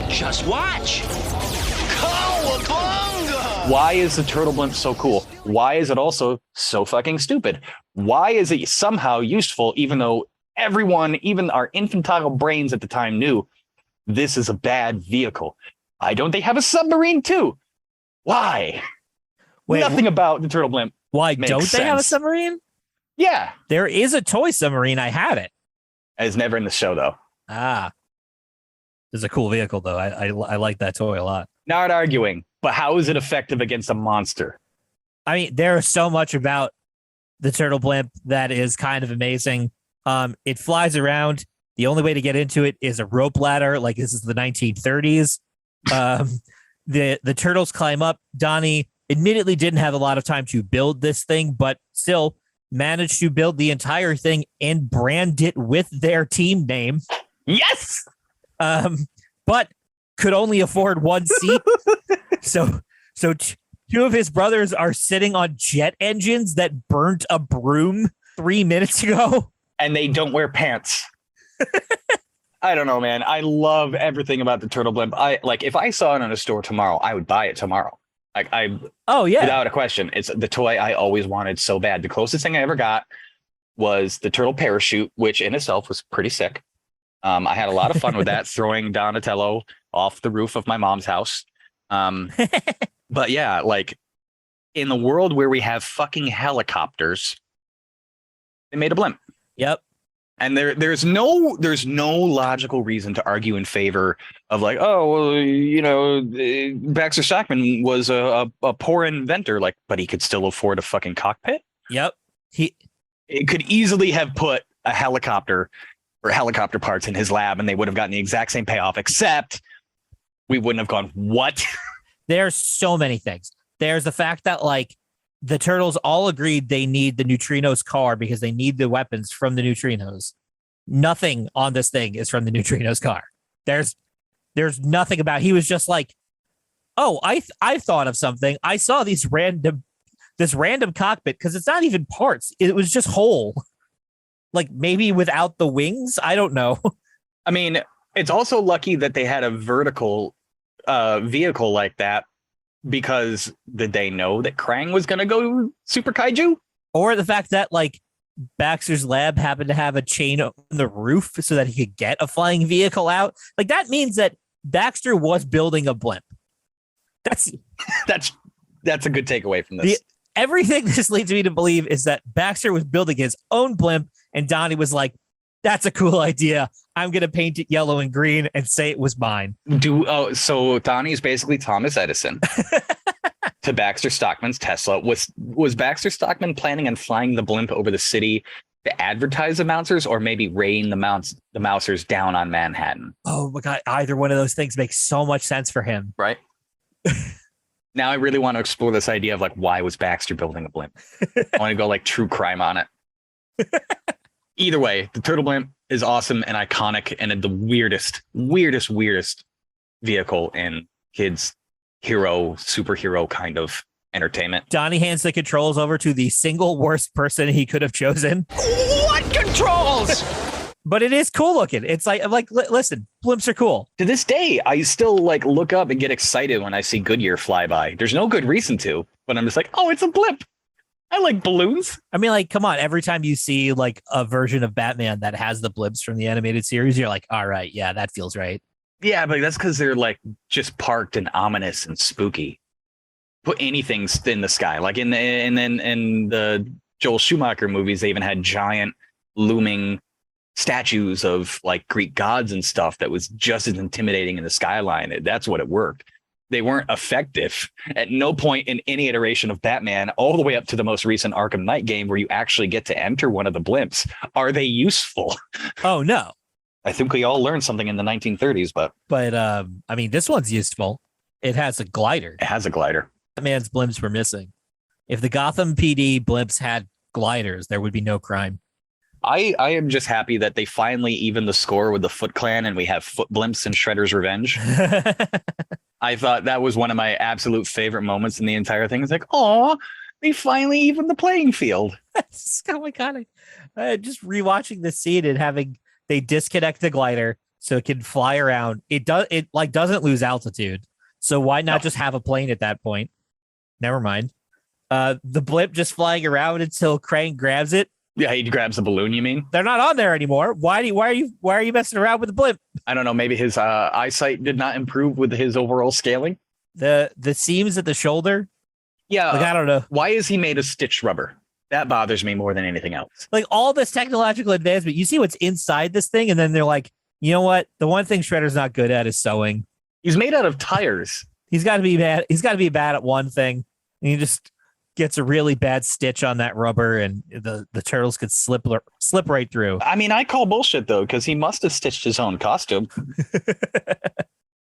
Just watch. Cowabunga! Why is the Turtle Blimp so cool? Why is it also so fucking stupid? Why is it somehow useful, even though everyone, even our infantile brains at the time, knew this is a bad vehicle? Why don't they have a submarine too? Why? Wait, Nothing about the Turtle Blimp. Why don't they have a sense. submarine? Yeah. There is a toy submarine. I had it. It's never in the show, though. Ah. It's a cool vehicle, though. I like that toy a lot. Not arguing, but how is it effective against a monster? I mean, there's so much about the Turtle Blimp that is kind of amazing. It flies around. The only way to get into it is a rope ladder, like this is the 1930s. The turtles climb up. Donnie admittedly didn't have a lot of time to build this thing, but still managed to build the entire thing and brand it with their team name. Yes! But could only afford one seat. So two of his brothers are sitting on jet engines that burnt a broom 3 minutes ago. And they don't wear pants. I don't know, man. I love everything about the Turtle Blimp. If I saw it in a store tomorrow, I would buy it tomorrow. Without a question. It's the toy I always wanted so bad. The closest thing I ever got was the turtle parachute, which in itself was pretty sick. I had a lot of fun with that, throwing Donatello off the roof of my mom's house. But yeah, like in the world where we have fucking helicopters, they made a blimp. Yep. And there's no logical reason to argue in favor of like, oh, well, Baxter Stockman was a poor inventor, but he could still afford a fucking cockpit. Yep. It could easily have put a helicopter or helicopter parts in his lab and they would have gotten the exact same payoff, except we wouldn't have gone, what? There's so many things. There's the fact that like the turtles all agreed they need the Neutrinos car because they need the weapons from the Neutrinos. Nothing on this thing is from the Neutrinos car. There's nothing about. He was just like, oh, I thought of something. I saw this random cockpit because it's not even parts. It was just whole. Like maybe without the wings. I don't know. I mean, it's also lucky that they had a vertical vehicle like that, because did they know that Krang was going to go super kaiju? Or the fact that like Baxter's lab happened to have a chain on the roof so that he could get a flying vehicle out. Like that means that Baxter was building a blimp. That's a good takeaway from this. Everything this leads me to believe is that Baxter was building his own blimp and Donnie was like, that's a cool idea. I'm going to paint it yellow and green and say it was mine. So Donnie's basically Thomas Edison to Baxter Stockman's Tesla. Was Baxter Stockman planning on flying the blimp over the city to advertise the Mousers, or maybe rain the Mousers down on Manhattan? Oh my God. Either one of those things makes so much sense for him. Right. Now I really want to explore this idea of like, why was Baxter building a blimp? I want to go like true crime on it. Either way, the turtle blimp is awesome and iconic and the weirdest vehicle in kids' superhero kind of entertainment. Donnie hands the controls over to the single worst person he could have chosen. What controls? But it is cool looking. It's like, listen, blimps are cool. To this day, I still like look up and get excited when I see Goodyear fly by. There's no good reason to, but I'm just like, oh, it's a blimp. I like balloons. I mean, like, come on. Every time you see like a version of Batman that has the blimps from the animated series, you're like, all right, yeah, that feels right. Yeah, but that's because they're like just parked and ominous and spooky. Put anything in the sky, like in the Joel Schumacher movies, they even had giant looming statues of like Greek gods and stuff that was just as intimidating in the skyline. That's what it worked. They weren't effective at no point in any iteration of Batman, all the way up to the most recent Arkham Knight game where you actually get to enter one of the blimps. Are they useful? Oh, no. I think we all learned something in the 1930s, but I mean, this one's useful. It has a glider. It has a glider. Batman's blimps were missing. If the Gotham PD blimps had gliders, there would be no crime. I am just happy that they finally even the score with the Foot Clan and we have foot blimps in Shredder's Revenge. I thought that was one of my absolute favorite moments in the entire thing. It's like, oh, they finally even the playing field. Oh my God. Just rewatching the scene and they disconnect the glider so it can fly around. It doesn't lose altitude. So why not just have a plane at that point? Never mind. The blimp just flying around until Krang grabs it. Yeah, he grabs the balloon, you mean? They're not on there anymore. Why are you messing around with the blimp? I don't know. Maybe his eyesight did not improve with his overall scaling. The seams at the shoulder. Yeah. Like, I don't know. Why is he made of stitched rubber? That bothers me more than anything else. Like all this technological advancement, you see what's inside this thing, and then they're like, you know what? The one thing Shredder's not good at is sewing. He's made out of tires. He's got to be bad. He's got to be bad at one thing. And he just gets a really bad stitch on that rubber, and the turtles could slip right through. I mean, I call bullshit though, because he must have stitched his own costume.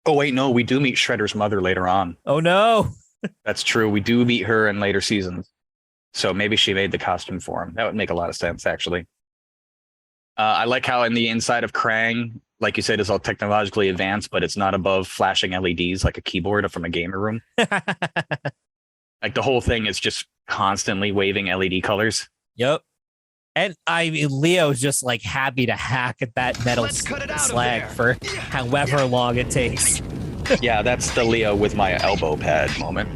Oh wait, no, we do meet Shredder's mother later on. Oh no, that's true. We do meet her in later seasons, so maybe she made the costume for him. That would make a lot of sense, actually. I like how in the inside of Krang, like you said, is all technologically advanced, but it's not above flashing LEDs like a keyboard from a gamer room. Like the whole thing is just constantly waving LED colors. Yep. And I mean, Leo's just like happy to hack at that metal slag for however long it takes. Yeah, that's the Leo with my elbow pad moment.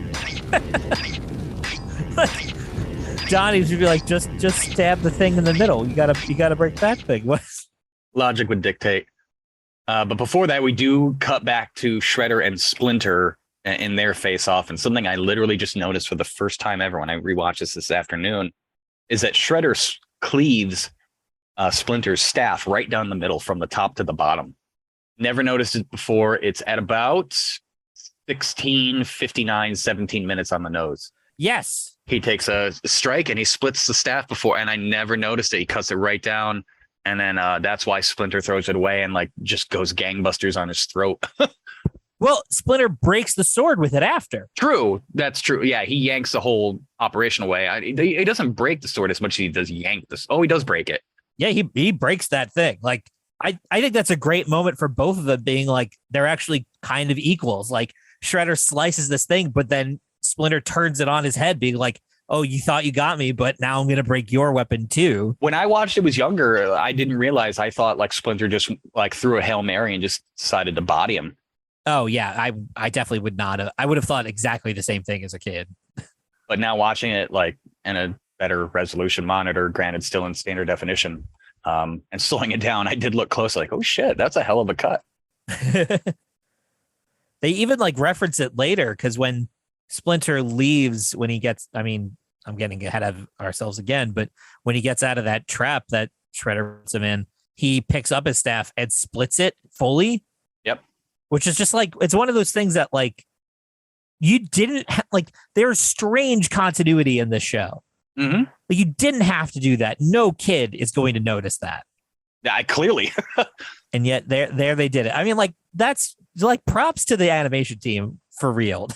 Donnie would be like, just stab the thing in the middle. You gotta break that thing. What? Logic would dictate. But before that, we do cut back to Shredder and Splinter in their face-off, and something I literally just noticed for the first time ever when I rewatched this afternoon is that Shredder cleaves Splinter's staff right down the middle from the top to the bottom. Never noticed it before. It's at about 16, 59, 17 minutes on the nose. Yes. He takes a strike and he splits the staff before, and I never noticed it. He cuts it right down, and then that's why Splinter throws it away and like just goes gangbusters on his throat. Well, Splinter breaks the sword with it after. True. That's true. Yeah, he yanks the whole operation away. He doesn't break the sword as much as he does yank this. Oh, he does break it. Yeah, he breaks that thing. Like, I think that's a great moment for both of them being like, they're actually kind of equals. Like, Shredder slices this thing, but then Splinter turns it on his head, being like, oh, you thought you got me, but now I'm going to break your weapon too. When I watched it was younger, I didn't realize. I thought like Splinter just like threw a Hail Mary and just decided to body him. Oh, yeah, I definitely would not have. I would have thought exactly the same thing as a kid. But now watching it like in a better resolution monitor, granted still in standard definition, and slowing it down, I did look close, like, oh shit, that's a hell of a cut. They even like reference it later because when Splinter leaves, when he gets, I mean, I'm getting ahead of ourselves again, but when he gets out of that trap that Shredder puts him in, he picks up his staff and splits it fully. Yep. Which is just like, it's one of those things that like you didn't like, there's strange continuity in this show. Mm-hmm. But you didn't have to do that. No kid is going to notice that. Yeah, clearly. And yet there they did it. I mean, like, that's like props to the animation team for real.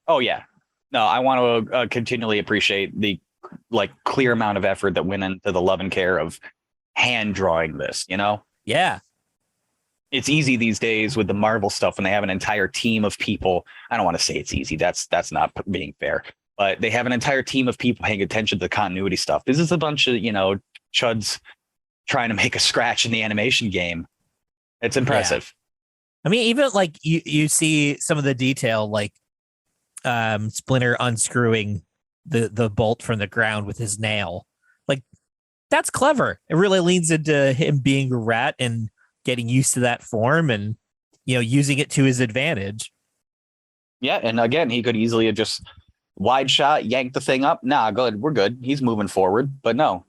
Oh yeah. No, I want to continually appreciate the like clear amount of effort that went into the love and care of hand drawing this, you know? Yeah. It's easy these days with the Marvel stuff when they have an entire team of people. I don't want to say it's easy. That's not being fair. But they have an entire team of people paying attention to the continuity stuff. This is a bunch of, chuds trying to make a scratch in the animation game. It's impressive. Yeah. I mean, even like you see some of the detail, like Splinter unscrewing the bolt from the ground with his nail. Like, that's clever. It really leans into him being a rat and getting used to that form and, using it to his advantage. Yeah. And again, he could easily have just wide shot, yank the thing up. Nah, good. We're good. He's moving forward. But no,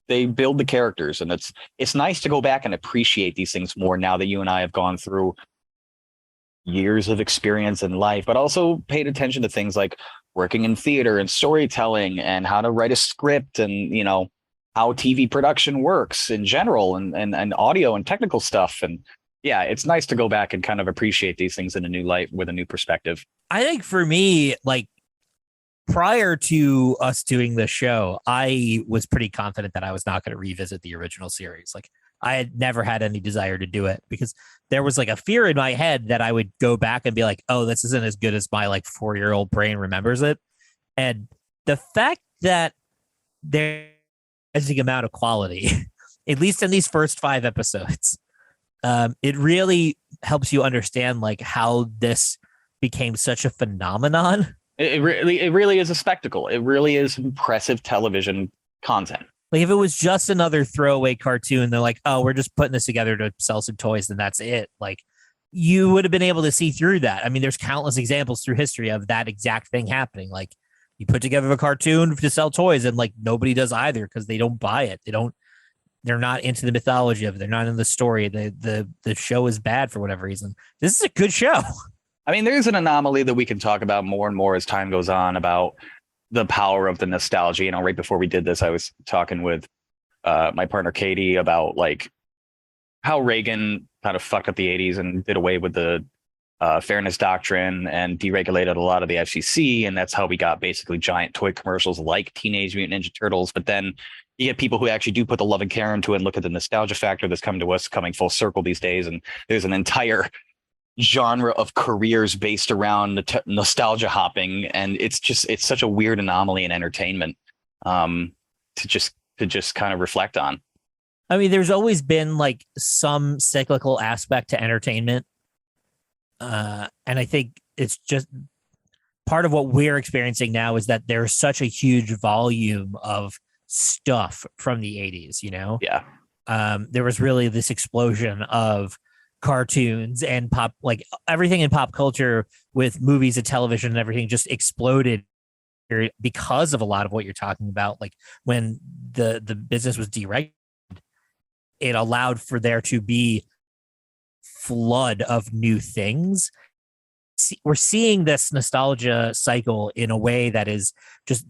they build the characters, and it's nice to go back and appreciate these things more now that you and I have gone through years of experience in life, but also paid attention to things like working in theater and storytelling and how to write a script and, how TV production works in general and audio and technical stuff. And yeah, it's nice to go back and kind of appreciate these things in a new light with a new perspective. I think for me, like, prior to us doing this show, I was pretty confident that I was not going to revisit the original series. Like, I had never had any desire to do it because there was like a fear in my head that I would go back and be like, oh, this isn't as good as my like 4-year-old brain remembers it. And the fact that there's a amount of quality, at least in these first 5 episodes, it really helps you understand like how this became such a phenomenon. It really is a spectacle. It really is impressive television content. Like, if it was just another throwaway cartoon, they're like, oh, we're just putting this together to sell some toys, then that's it. Like, you would have been able to see through that. I mean, there's countless examples through history of that exact thing happening. Like, you put together a cartoon to sell toys, and like nobody does either because they don't buy it. They're not into the mythology of it. They're not in the story. The show is bad for whatever reason. This is a good show. I mean, there's an anomaly that we can talk about more and more as time goes on about the power of the nostalgia. Right before we did this, I was talking with my partner Katie about like how Reagan kind of fucked up the 80s and did away with the fairness doctrine and deregulated a lot of the FCC. And that's how we got basically giant toy commercials like Teenage Mutant Ninja Turtles. But then you get people who actually do put the love and care into it and look at the nostalgia factor that's coming to us, coming full circle these days. And there's an entire genre of careers based around nostalgia hopping, and it's such a weird anomaly in entertainment to just kind of reflect on. I mean, there's always been like some cyclical aspect to entertainment, and I think it's just part of what we're experiencing now is that there's such a huge volume of stuff from the 80s. Yeah. There was really this explosion of cartoons and pop, like everything in pop culture with movies and television and everything just exploded because of a lot of what you're talking about. Like, when the business was deregulated, it allowed for there to be flood of new things. We're seeing this nostalgia cycle in a way that is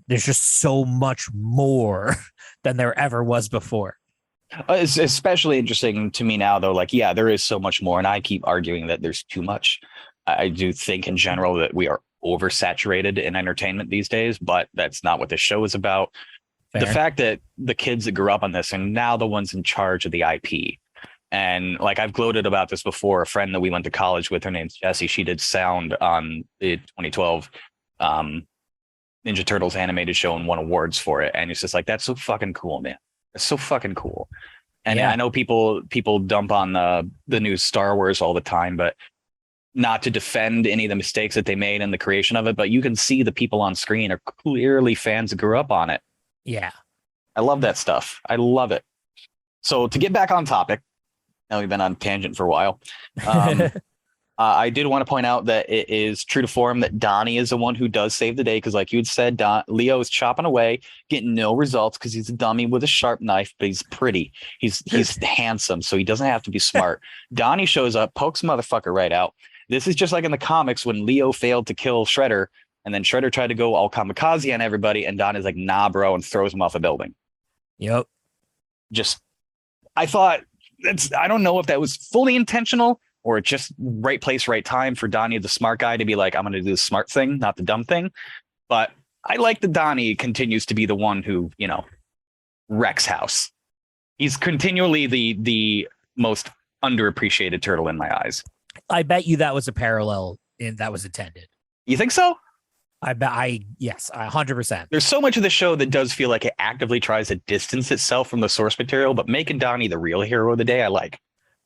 there's just so much more than there ever was before. It's especially interesting to me now, though. Like, yeah, there is so much more, and I keep arguing that there's too much. I do think in general that we are oversaturated in entertainment these days, but that's not what this show is about. Fair. The fact that the kids that grew up on this are now the ones in charge of the IP. And like I've gloated about this before. A friend that we went to college with, her name's Jessie. She did sound on the 2012 Ninja Turtles animated show and won awards for it. And it's just like, that's so fucking cool, man. It's so fucking cool. And Yeah. I know people dump on the new Star Wars all the time, but not to defend any of the mistakes that they made in the creation of it. But you can see the people on screen are clearly fans that grew up on it. Yeah. I love that stuff. I love it. So to get back on topic, now we've been on tangent for a while. I did want to point out that it is true to form that Donnie is the one who does save the day. Because like you had said, Leo is chopping away, getting no results because he's a dummy with a sharp knife, but he's pretty. He's handsome, so he doesn't have to be smart. Donnie shows up, pokes motherfucker right out. This is just like in the comics when Leo failed to kill Shredder, and then Shredder tried to go all kamikaze on everybody, and Donnie's like, nah, bro, and throws him off a building. Yep. Just, I thought I don't know if that was fully intentional or just right place, right time for Donnie, the smart guy, to be like, I'm going to do the smart thing, not the dumb thing. But I like that Donnie continues to be the one who, wrecks house. He's continually the most underappreciated turtle in my eyes. I bet you that was a parallel that was intended. You think so? Yes, 100%. There's so much of the show that does feel like it actively tries to distance itself from the source material, but making Donnie the real hero of the day, I like.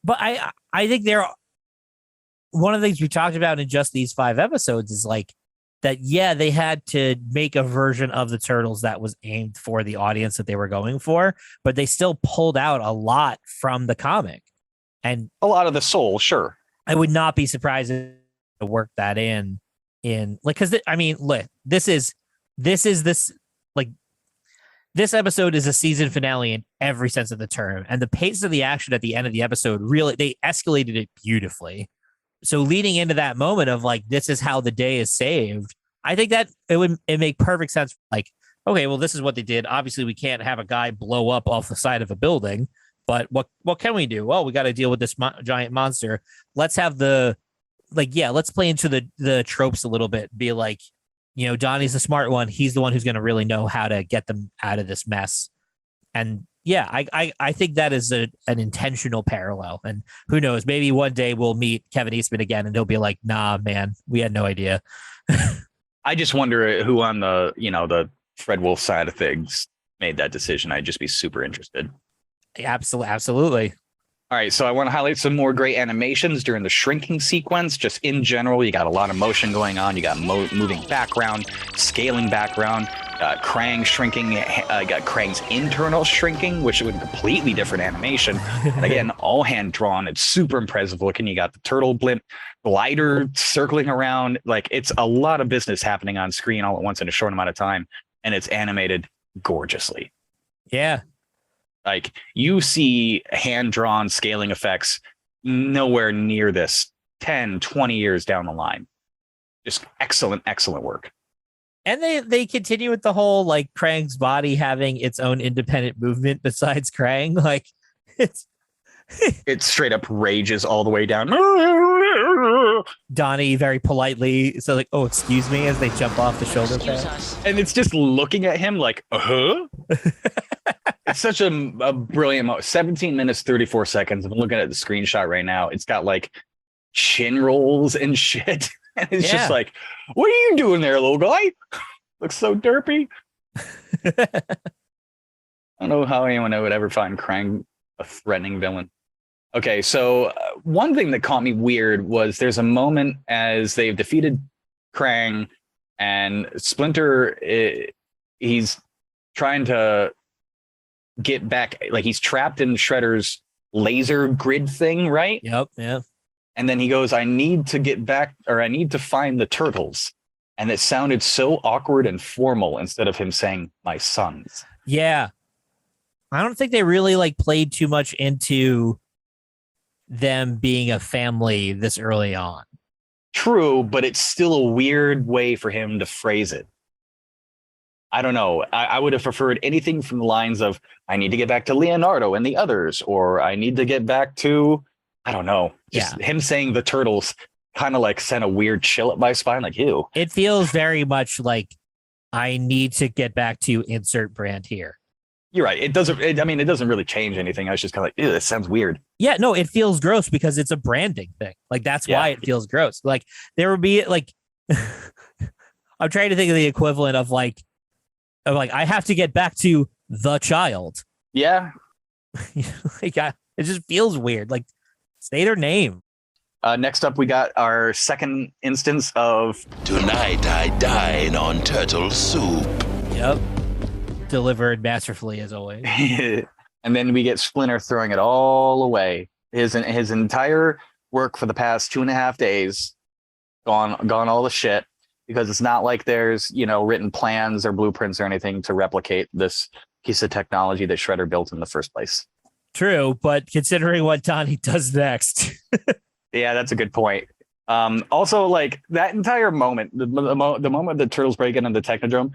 But I think one of the things we talked about in just these 5 episodes is like that. Yeah, they had to make a version of the Turtles that was aimed for the audience that they were going for, but they still pulled out a lot from the comic and a lot of the soul. Sure. I would not be surprised to work that in like, because this episode is a season finale in every sense of the term, and the pace of the action at the end of the episode, really, they escalated it beautifully. So leading into that moment of like, this is how the day is saved, I think that it make perfect sense. Like, okay, well, this is what they did. Obviously, we can't have a guy blow up off the side of a building, but what can we do? Well, we got to deal with this giant monster. Let's have let's play into the tropes a little bit. Be like, Donnie's the smart one. He's the one who's going to really know how to get them out of this mess. And yeah, I think that is an intentional parallel. And who knows, maybe one day we'll meet Kevin Eastman again and he'll be like, nah, man, we had no idea. I just wonder who on the Fred Wolf side of things made that decision. I'd just be super interested. Absolutely. All right, so I want to highlight some more great animations during the shrinking sequence. Just in general, you got a lot of motion going on. You got moving background, scaling background, Krang shrinking. Got Krang's internal shrinking, which is a completely different animation. And again, all hand drawn. It's super impressive looking. You got the turtle blimp glider circling around. Like, it's a lot of business happening on screen all at once in a short amount of time, and it's animated gorgeously. Yeah. Like, you see hand-drawn scaling effects nowhere near this 10, 20 years down the line. Just excellent, excellent work. And they continue with the whole, like, Krang's body having its own independent movement besides Krang. Like, it straight up rages all the way down. Donnie very politely, so like, oh, excuse me, as they jump off the shoulder pad. And it's just looking at him like, It's such a brilliant moment. 17 minutes, 34 seconds. I'm looking at the screenshot right now. It's got like chin rolls and shit. And it's just like, what are you doing there, little guy? Looks so derpy. I don't know how anyone would ever find Krang a threatening villain. Okay, so one thing that caught me weird was there's a moment as they've defeated Krang and Splinter, he's trying to get back, like he's trapped in Shredder's laser grid thing, right? Yep, yeah. And then he goes, I need to get back, or I need to find the turtles. And it sounded so awkward and formal instead of him saying, my sons. Yeah. I don't think they really like played too much into them being a family this early on. True, but it's still a weird way for him to phrase it. I don't know. I would have preferred anything from the lines of, I need to get back to Leonardo and the others, or I need to get back to, I don't know, just him saying the turtles kind of like sent a weird chill up my spine. Like, ew. It feels very much like I need to get back to insert brand here. You're right. It doesn't really change anything. I was just kind of like, ew, this sounds weird. Yeah, no, it feels gross because it's a branding thing. Like, that's why it feels gross. Like, there would be like, I'm trying to think of the equivalent of like, I have to get back to the child. Yeah. Like, it just feels weird. Like, say their name. Next up, we got our second instance of Tonight I dine on turtle soup. Yep. Delivered masterfully as always. and then we get Splinter throwing it all away. His entire work for the past 2.5 days gone all the shit, because it's not like there's, written plans or blueprints or anything to replicate this piece of technology that Shredder built in the first place. True, but considering what Donnie does next. Yeah, that's a good point. Also, like that entire moment, the moment the Turtles break into the Technodrome,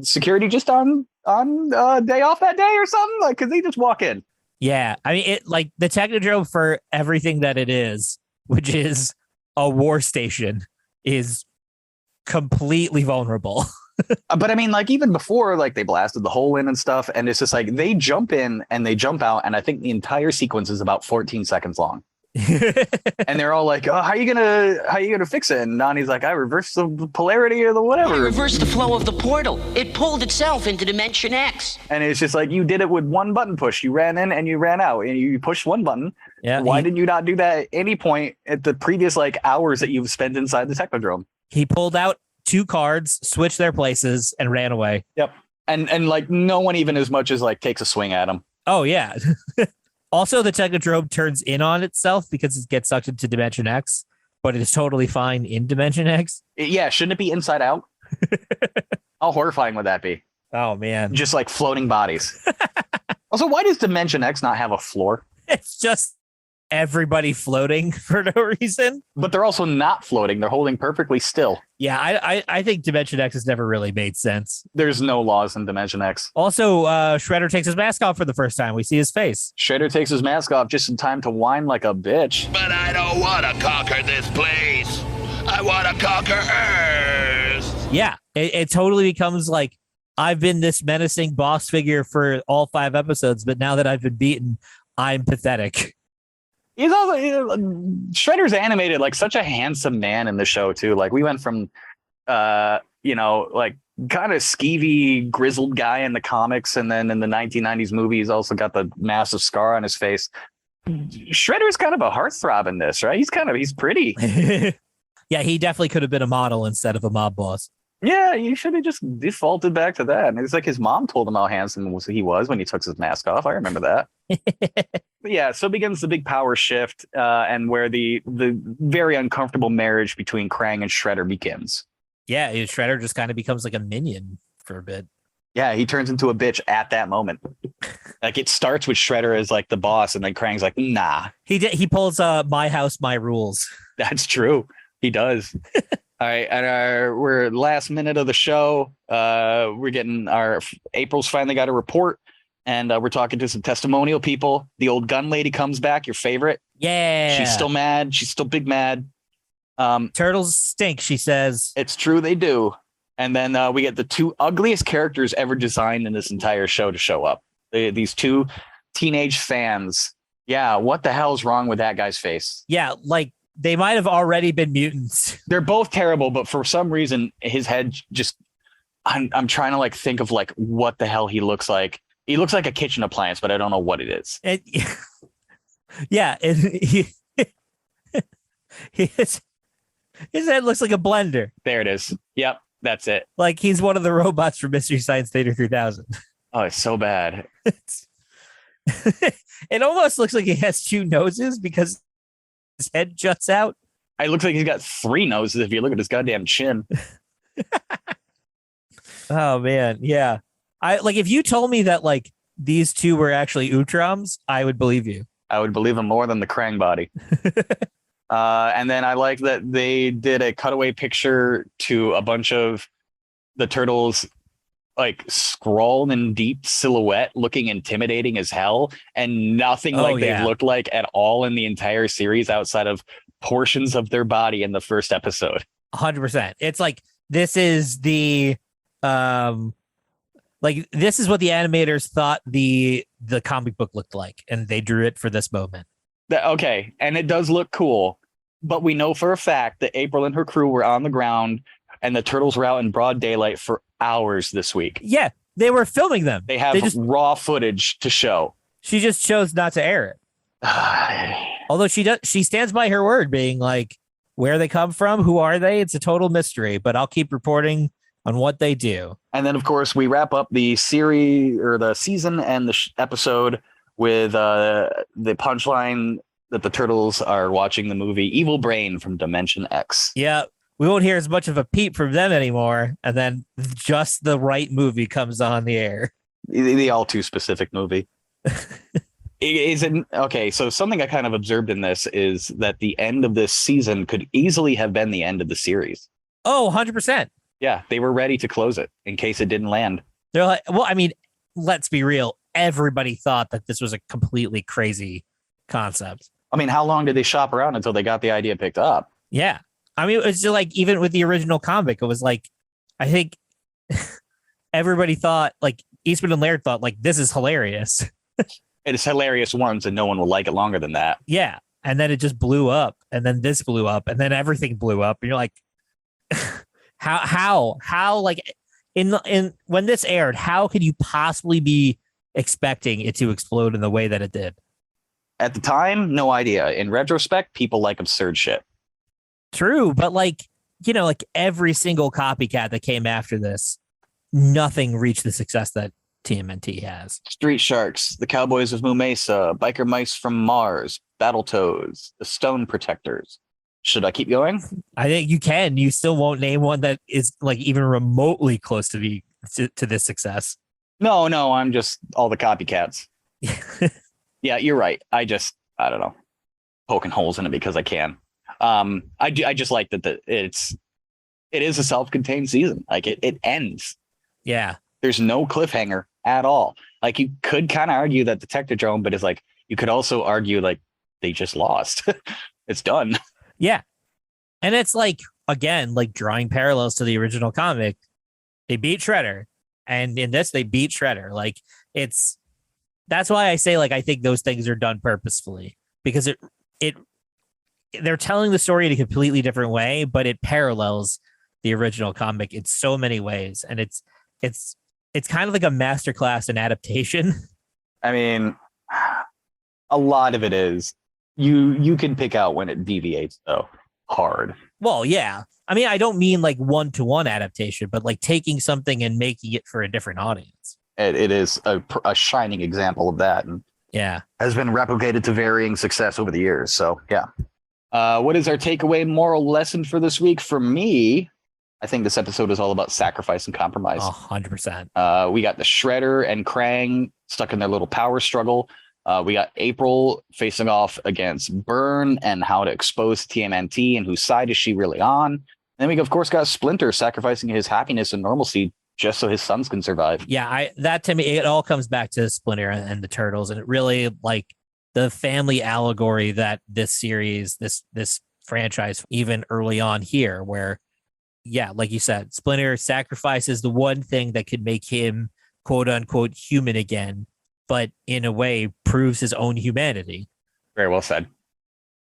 security just on day off that day or something, like, because they just walk in. Yeah, I mean, it like the Technodrome, for everything that it is, which is a war station, is completely vulnerable. But I mean, like, even before, like, they blasted the hole in and stuff, and it's just like they jump in and they jump out, and I think the entire sequence is about 14 seconds long. And they're all like, "Oh, how you gonna fix it?" And Nani's like, "I reversed the polarity or the whatever. I reversed the flow of the portal. It pulled itself into Dimension X." And it's just like, you did it with one button push. You ran in and you ran out, and you pushed one button. Yeah. Why didn't you not do that at any point at the previous like hours that you've spent inside the Technodrome? He pulled out 2 cards, switched their places, and ran away. Yep. And like no one even as much as like takes a swing at him. Oh yeah. Also, the Technodrome turns in on itself because it gets sucked into Dimension X, but it is totally fine in Dimension X. Yeah, shouldn't it be inside out? How horrifying would that be? Oh man. Just like floating bodies. Also, why does Dimension X not have a floor? It's just everybody floating for no reason. But they're also not floating. They're holding perfectly still. Yeah, I think Dimension X has never really made sense. There's no laws in Dimension X. Also, Shredder takes his mask off for the first time. We see his face. Shredder takes his mask off just in time to whine like a bitch. But I don't want to conquer this place. I want to conquer Earth. Yeah, it totally becomes like, I've been this menacing boss figure for all 5 episodes, but now that I've been beaten, I'm pathetic. He's also Shredder's animated like such a handsome man in the show too. Like we went from like kind of skeevy grizzled guy in the comics, and then in the 1990s movie he's also got the massive scar on his face. Shredder's kind of a heartthrob in this, right? He's pretty. Yeah, he definitely could have been a model instead of a mob boss. Yeah, you should have just defaulted back to that. And it's like his mom told him how handsome he was when he took his mask off. I remember that. But yeah, so begins the big power shift, and where the very uncomfortable marriage between Krang and Shredder begins. Yeah, Shredder just kind of becomes like a minion for a bit. Yeah, he turns into a bitch at that moment. Like it starts with Shredder as like the boss, and then Krang's like, nah. He pulls my house, my rules. That's true. He does. All right, and we're last minute of the show. We're getting April's finally got a report, and we're talking to some testimonial people. The old gun lady comes back, your favorite. Yeah. She's still mad. She's still big mad. Turtles stink, she says. It's true, they do. And then we get the 2 ugliest characters ever designed in this entire show to show up. These 2 teenage fans. Yeah, what the hell's wrong with that guy's face? Yeah, like they might have already been mutants. They're both terrible, but for some reason, his head just... I'm trying to like think of like what the hell he looks like. He looks like a kitchen appliance, but I don't know what it is. Yeah, his head looks like a blender. There it is. Yep, that's it. Like he's one of the robots from Mystery Science Theater 3000. Oh, it's so bad. It almost looks like he has 2 noses because his head juts out. It looks like he's got 3 noses if you look at his goddamn chin. Oh man, yeah. If you told me that like these 2 were actually Utroms, I would believe you. I would believe him more than the Krang body. And then I like that they did a cutaway picture to a bunch of the turtles like scrawled in deep silhouette, looking intimidating as hell, and nothing like they've looked like at all in the entire series outside of portions of their body in the first episode. 100%. It's like this is the this is what the animators thought the comic book looked like, and they drew it for this moment. Okay, and it does look cool, but we know for a fact that April and her crew were on the ground, and the turtles were out in broad daylight for hours this week. Yeah, they were filming them. They have raw footage to show. She just chose not to air it. Although she stands by her word, being like, where they come from, who are they? It's a total mystery, but I'll keep reporting on what they do. And then, of course, we wrap up the series or the season and the episode with the punchline that the turtles are watching the movie Evil Brain from Dimension X. Yeah, we won't hear as much of a peep from them anymore. And then just the right movie comes on the air. The all too specific movie. Is it okay? So something I kind of observed in this is that the end of this season could easily have been the end of the series. Oh, 100%. Yeah, they were ready to close it in case it didn't land. They're like, well, I mean, let's be real. Everybody thought that this was a completely crazy concept. I mean, how long did they shop around until they got the idea picked up? Yeah. I mean, it's just like, even with the original comic, it was like, I think everybody thought, like, Eastman and Laird thought, like, this is hilarious. It is hilarious once, and no one will like it longer than that. Yeah. And then it just blew up, and then this blew up, and then everything blew up. And you're like, how, like, in when this aired, how could you possibly be expecting it to explode in the way that it did? At the time, no idea. In retrospect, people like absurd shit. True, but like, you know, like every single copycat that came after this, nothing reached the success that TMNT has. Street Sharks, the Cowboys of Moo Mesa, Biker Mice from Mars, Battletoads, the Stone Protectors. Should I keep going? I think you can. You still won't name one that is like even remotely close to this success. No, I'm just all the copycats. Yeah, you're right. I don't know, poking holes in it because I can. I just like that it is a self-contained season. Like it ends. Yeah. There's no cliffhanger at all. Like you could kind of argue that the Technodrome, but it's like you could also argue like they just lost. It's done. Yeah. And it's like, again, like drawing parallels to the original comic. They beat Shredder. And in this, they beat Shredder. Like that's why I say, like, I think those things are done purposefully, because they're telling the story in a completely different way, but it parallels the original comic in so many ways. And it's kind of like a masterclass in adaptation. I mean, a lot of it is you can pick out when it deviates though hard. Well, yeah. I mean, I don't mean like one-to-one adaptation, but like taking something and making it for a different audience. It is a shining example of that. And yeah, has been replicated to varying success over the years. So yeah. What is our takeaway moral lesson for this week? For me, I think this episode is all about sacrifice and compromise. 100%. We got the Shredder and Krang stuck in their little power struggle. We got April facing off against Byrne and how to expose TMNT and whose side is she really on. And then we, of course, got Splinter sacrificing his happiness and normalcy just so his sons can survive. Yeah, that to me, it all comes back to Splinter and the Turtles. And it really, like, the family allegory that this series, this franchise, even early on here, where, yeah, like you said, Splinter sacrifices the one thing that could make him quote unquote human again, but in a way proves his own humanity. Very well said.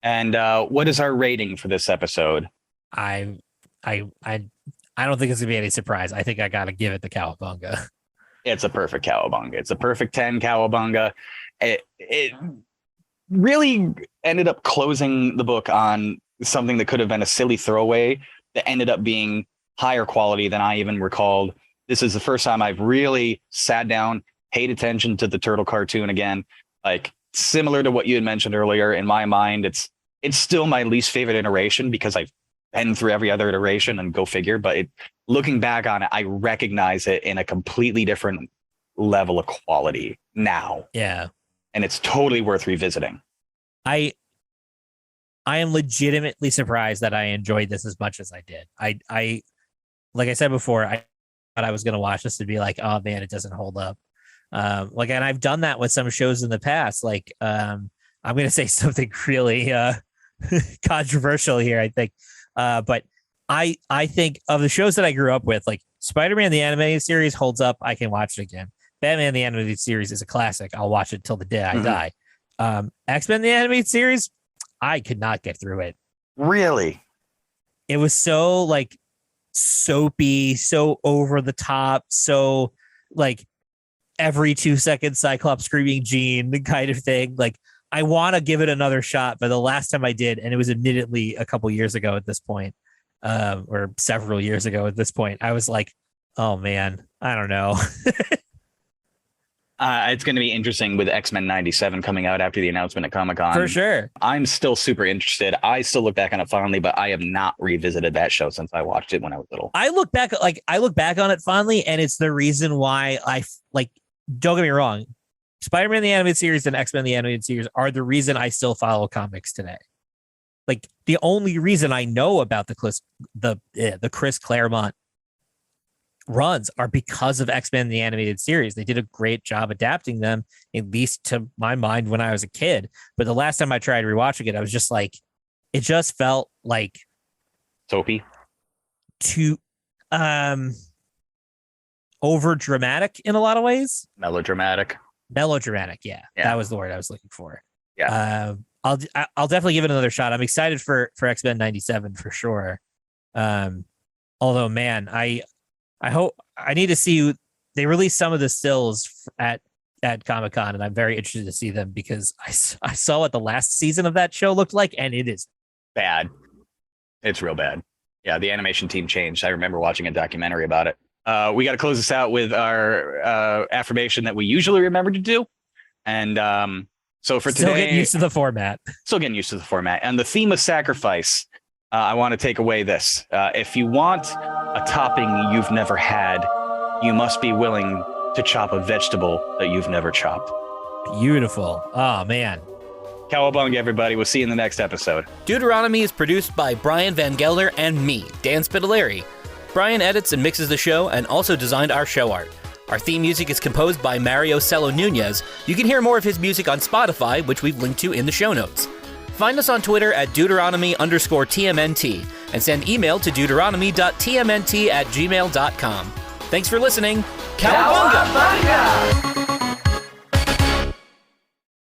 And what is our rating for this episode? I don't think it's gonna be any surprise. I think I gotta give it the cowabunga. It's a perfect cowabunga. It's a perfect 10 cowabunga. It really ended up closing the book on something that could have been a silly throwaway that ended up being higher quality than I even recalled. This is the first time I've really sat down, paid attention to the turtle cartoon again. Like, similar to what you had mentioned earlier, in my mind, it's still my least favorite iteration because I've been through every other iteration and go figure. But looking back on it, I recognize it in a completely different level of quality now. Yeah. And it's totally worth revisiting. I am legitimately surprised that I enjoyed this as much as I did. I like I said before, I thought I was going to watch this and be like, oh man, it doesn't hold up. And I've done that with some shows in the past. Like, I'm going to say something really controversial here, I think. But I think of the shows that I grew up with, like Spider-Man the animated series holds up. I can watch it again. Batman the animated series is a classic. I'll watch it till the day I die. X-Men the animated series, I could not get through it. Really? It was so like soapy, so over the top, so like every 2 seconds Cyclops screaming Jean kind of thing. Like I want to give it another shot, but the last time I did, and it was admittedly a couple years ago at this point, or several years ago at this point, I was like, oh man, I don't know. It's going to be interesting with X-Men 97 coming out after the announcement at Comic-Con. For sure. I'm still super interested. I still look back on it fondly, but I have not revisited that show since I watched it when I was little. I look back on it fondly, and it's the reason why I like, don't get me wrong, Spider-Man the animated series and X-Men the animated series are the reason I still follow comics today. Like the only reason I know about the Chris Claremont runs are because of X-Men the animated series. They did a great job adapting them, at least to my mind when I was a kid. But the last time I tried rewatching it, I was just like, it just felt like soapy, too over dramatic in a lot of ways. Melodramatic. Yeah, that was the word I was looking for. Yeah. I'll definitely give it another shot. I'm excited for X-Men 97 for sure. Although, man, I hope I need to see. They released some of the stills at Comic-Con, and I'm very interested to see them because I saw what the last season of that show looked like, and it is bad. It's real bad. Yeah, the animation team changed. I remember watching a documentary about it. We got to close this out with our affirmation that we usually remember to do, and so for today, still getting used to the format. And the theme of sacrifice. I want to take away this. If you want a topping you've never had, you must be willing to chop a vegetable that you've never chopped. Beautiful. Oh, man. Cowabunga, everybody. We'll see you in the next episode. Duderonomy is produced by Brian Van Gelder and me, Dan Spitaleri. Brian edits and mixes the show and also designed our show art. Our theme music is composed by Mario Sello Nuñez. You can hear more of his music on Spotify, which we've linked to in the show notes. Find us on Twitter at Duderonomy_TMNT and send email to deuteronomy.tmnt@gmail.com. Thanks for listening. Cowabunga!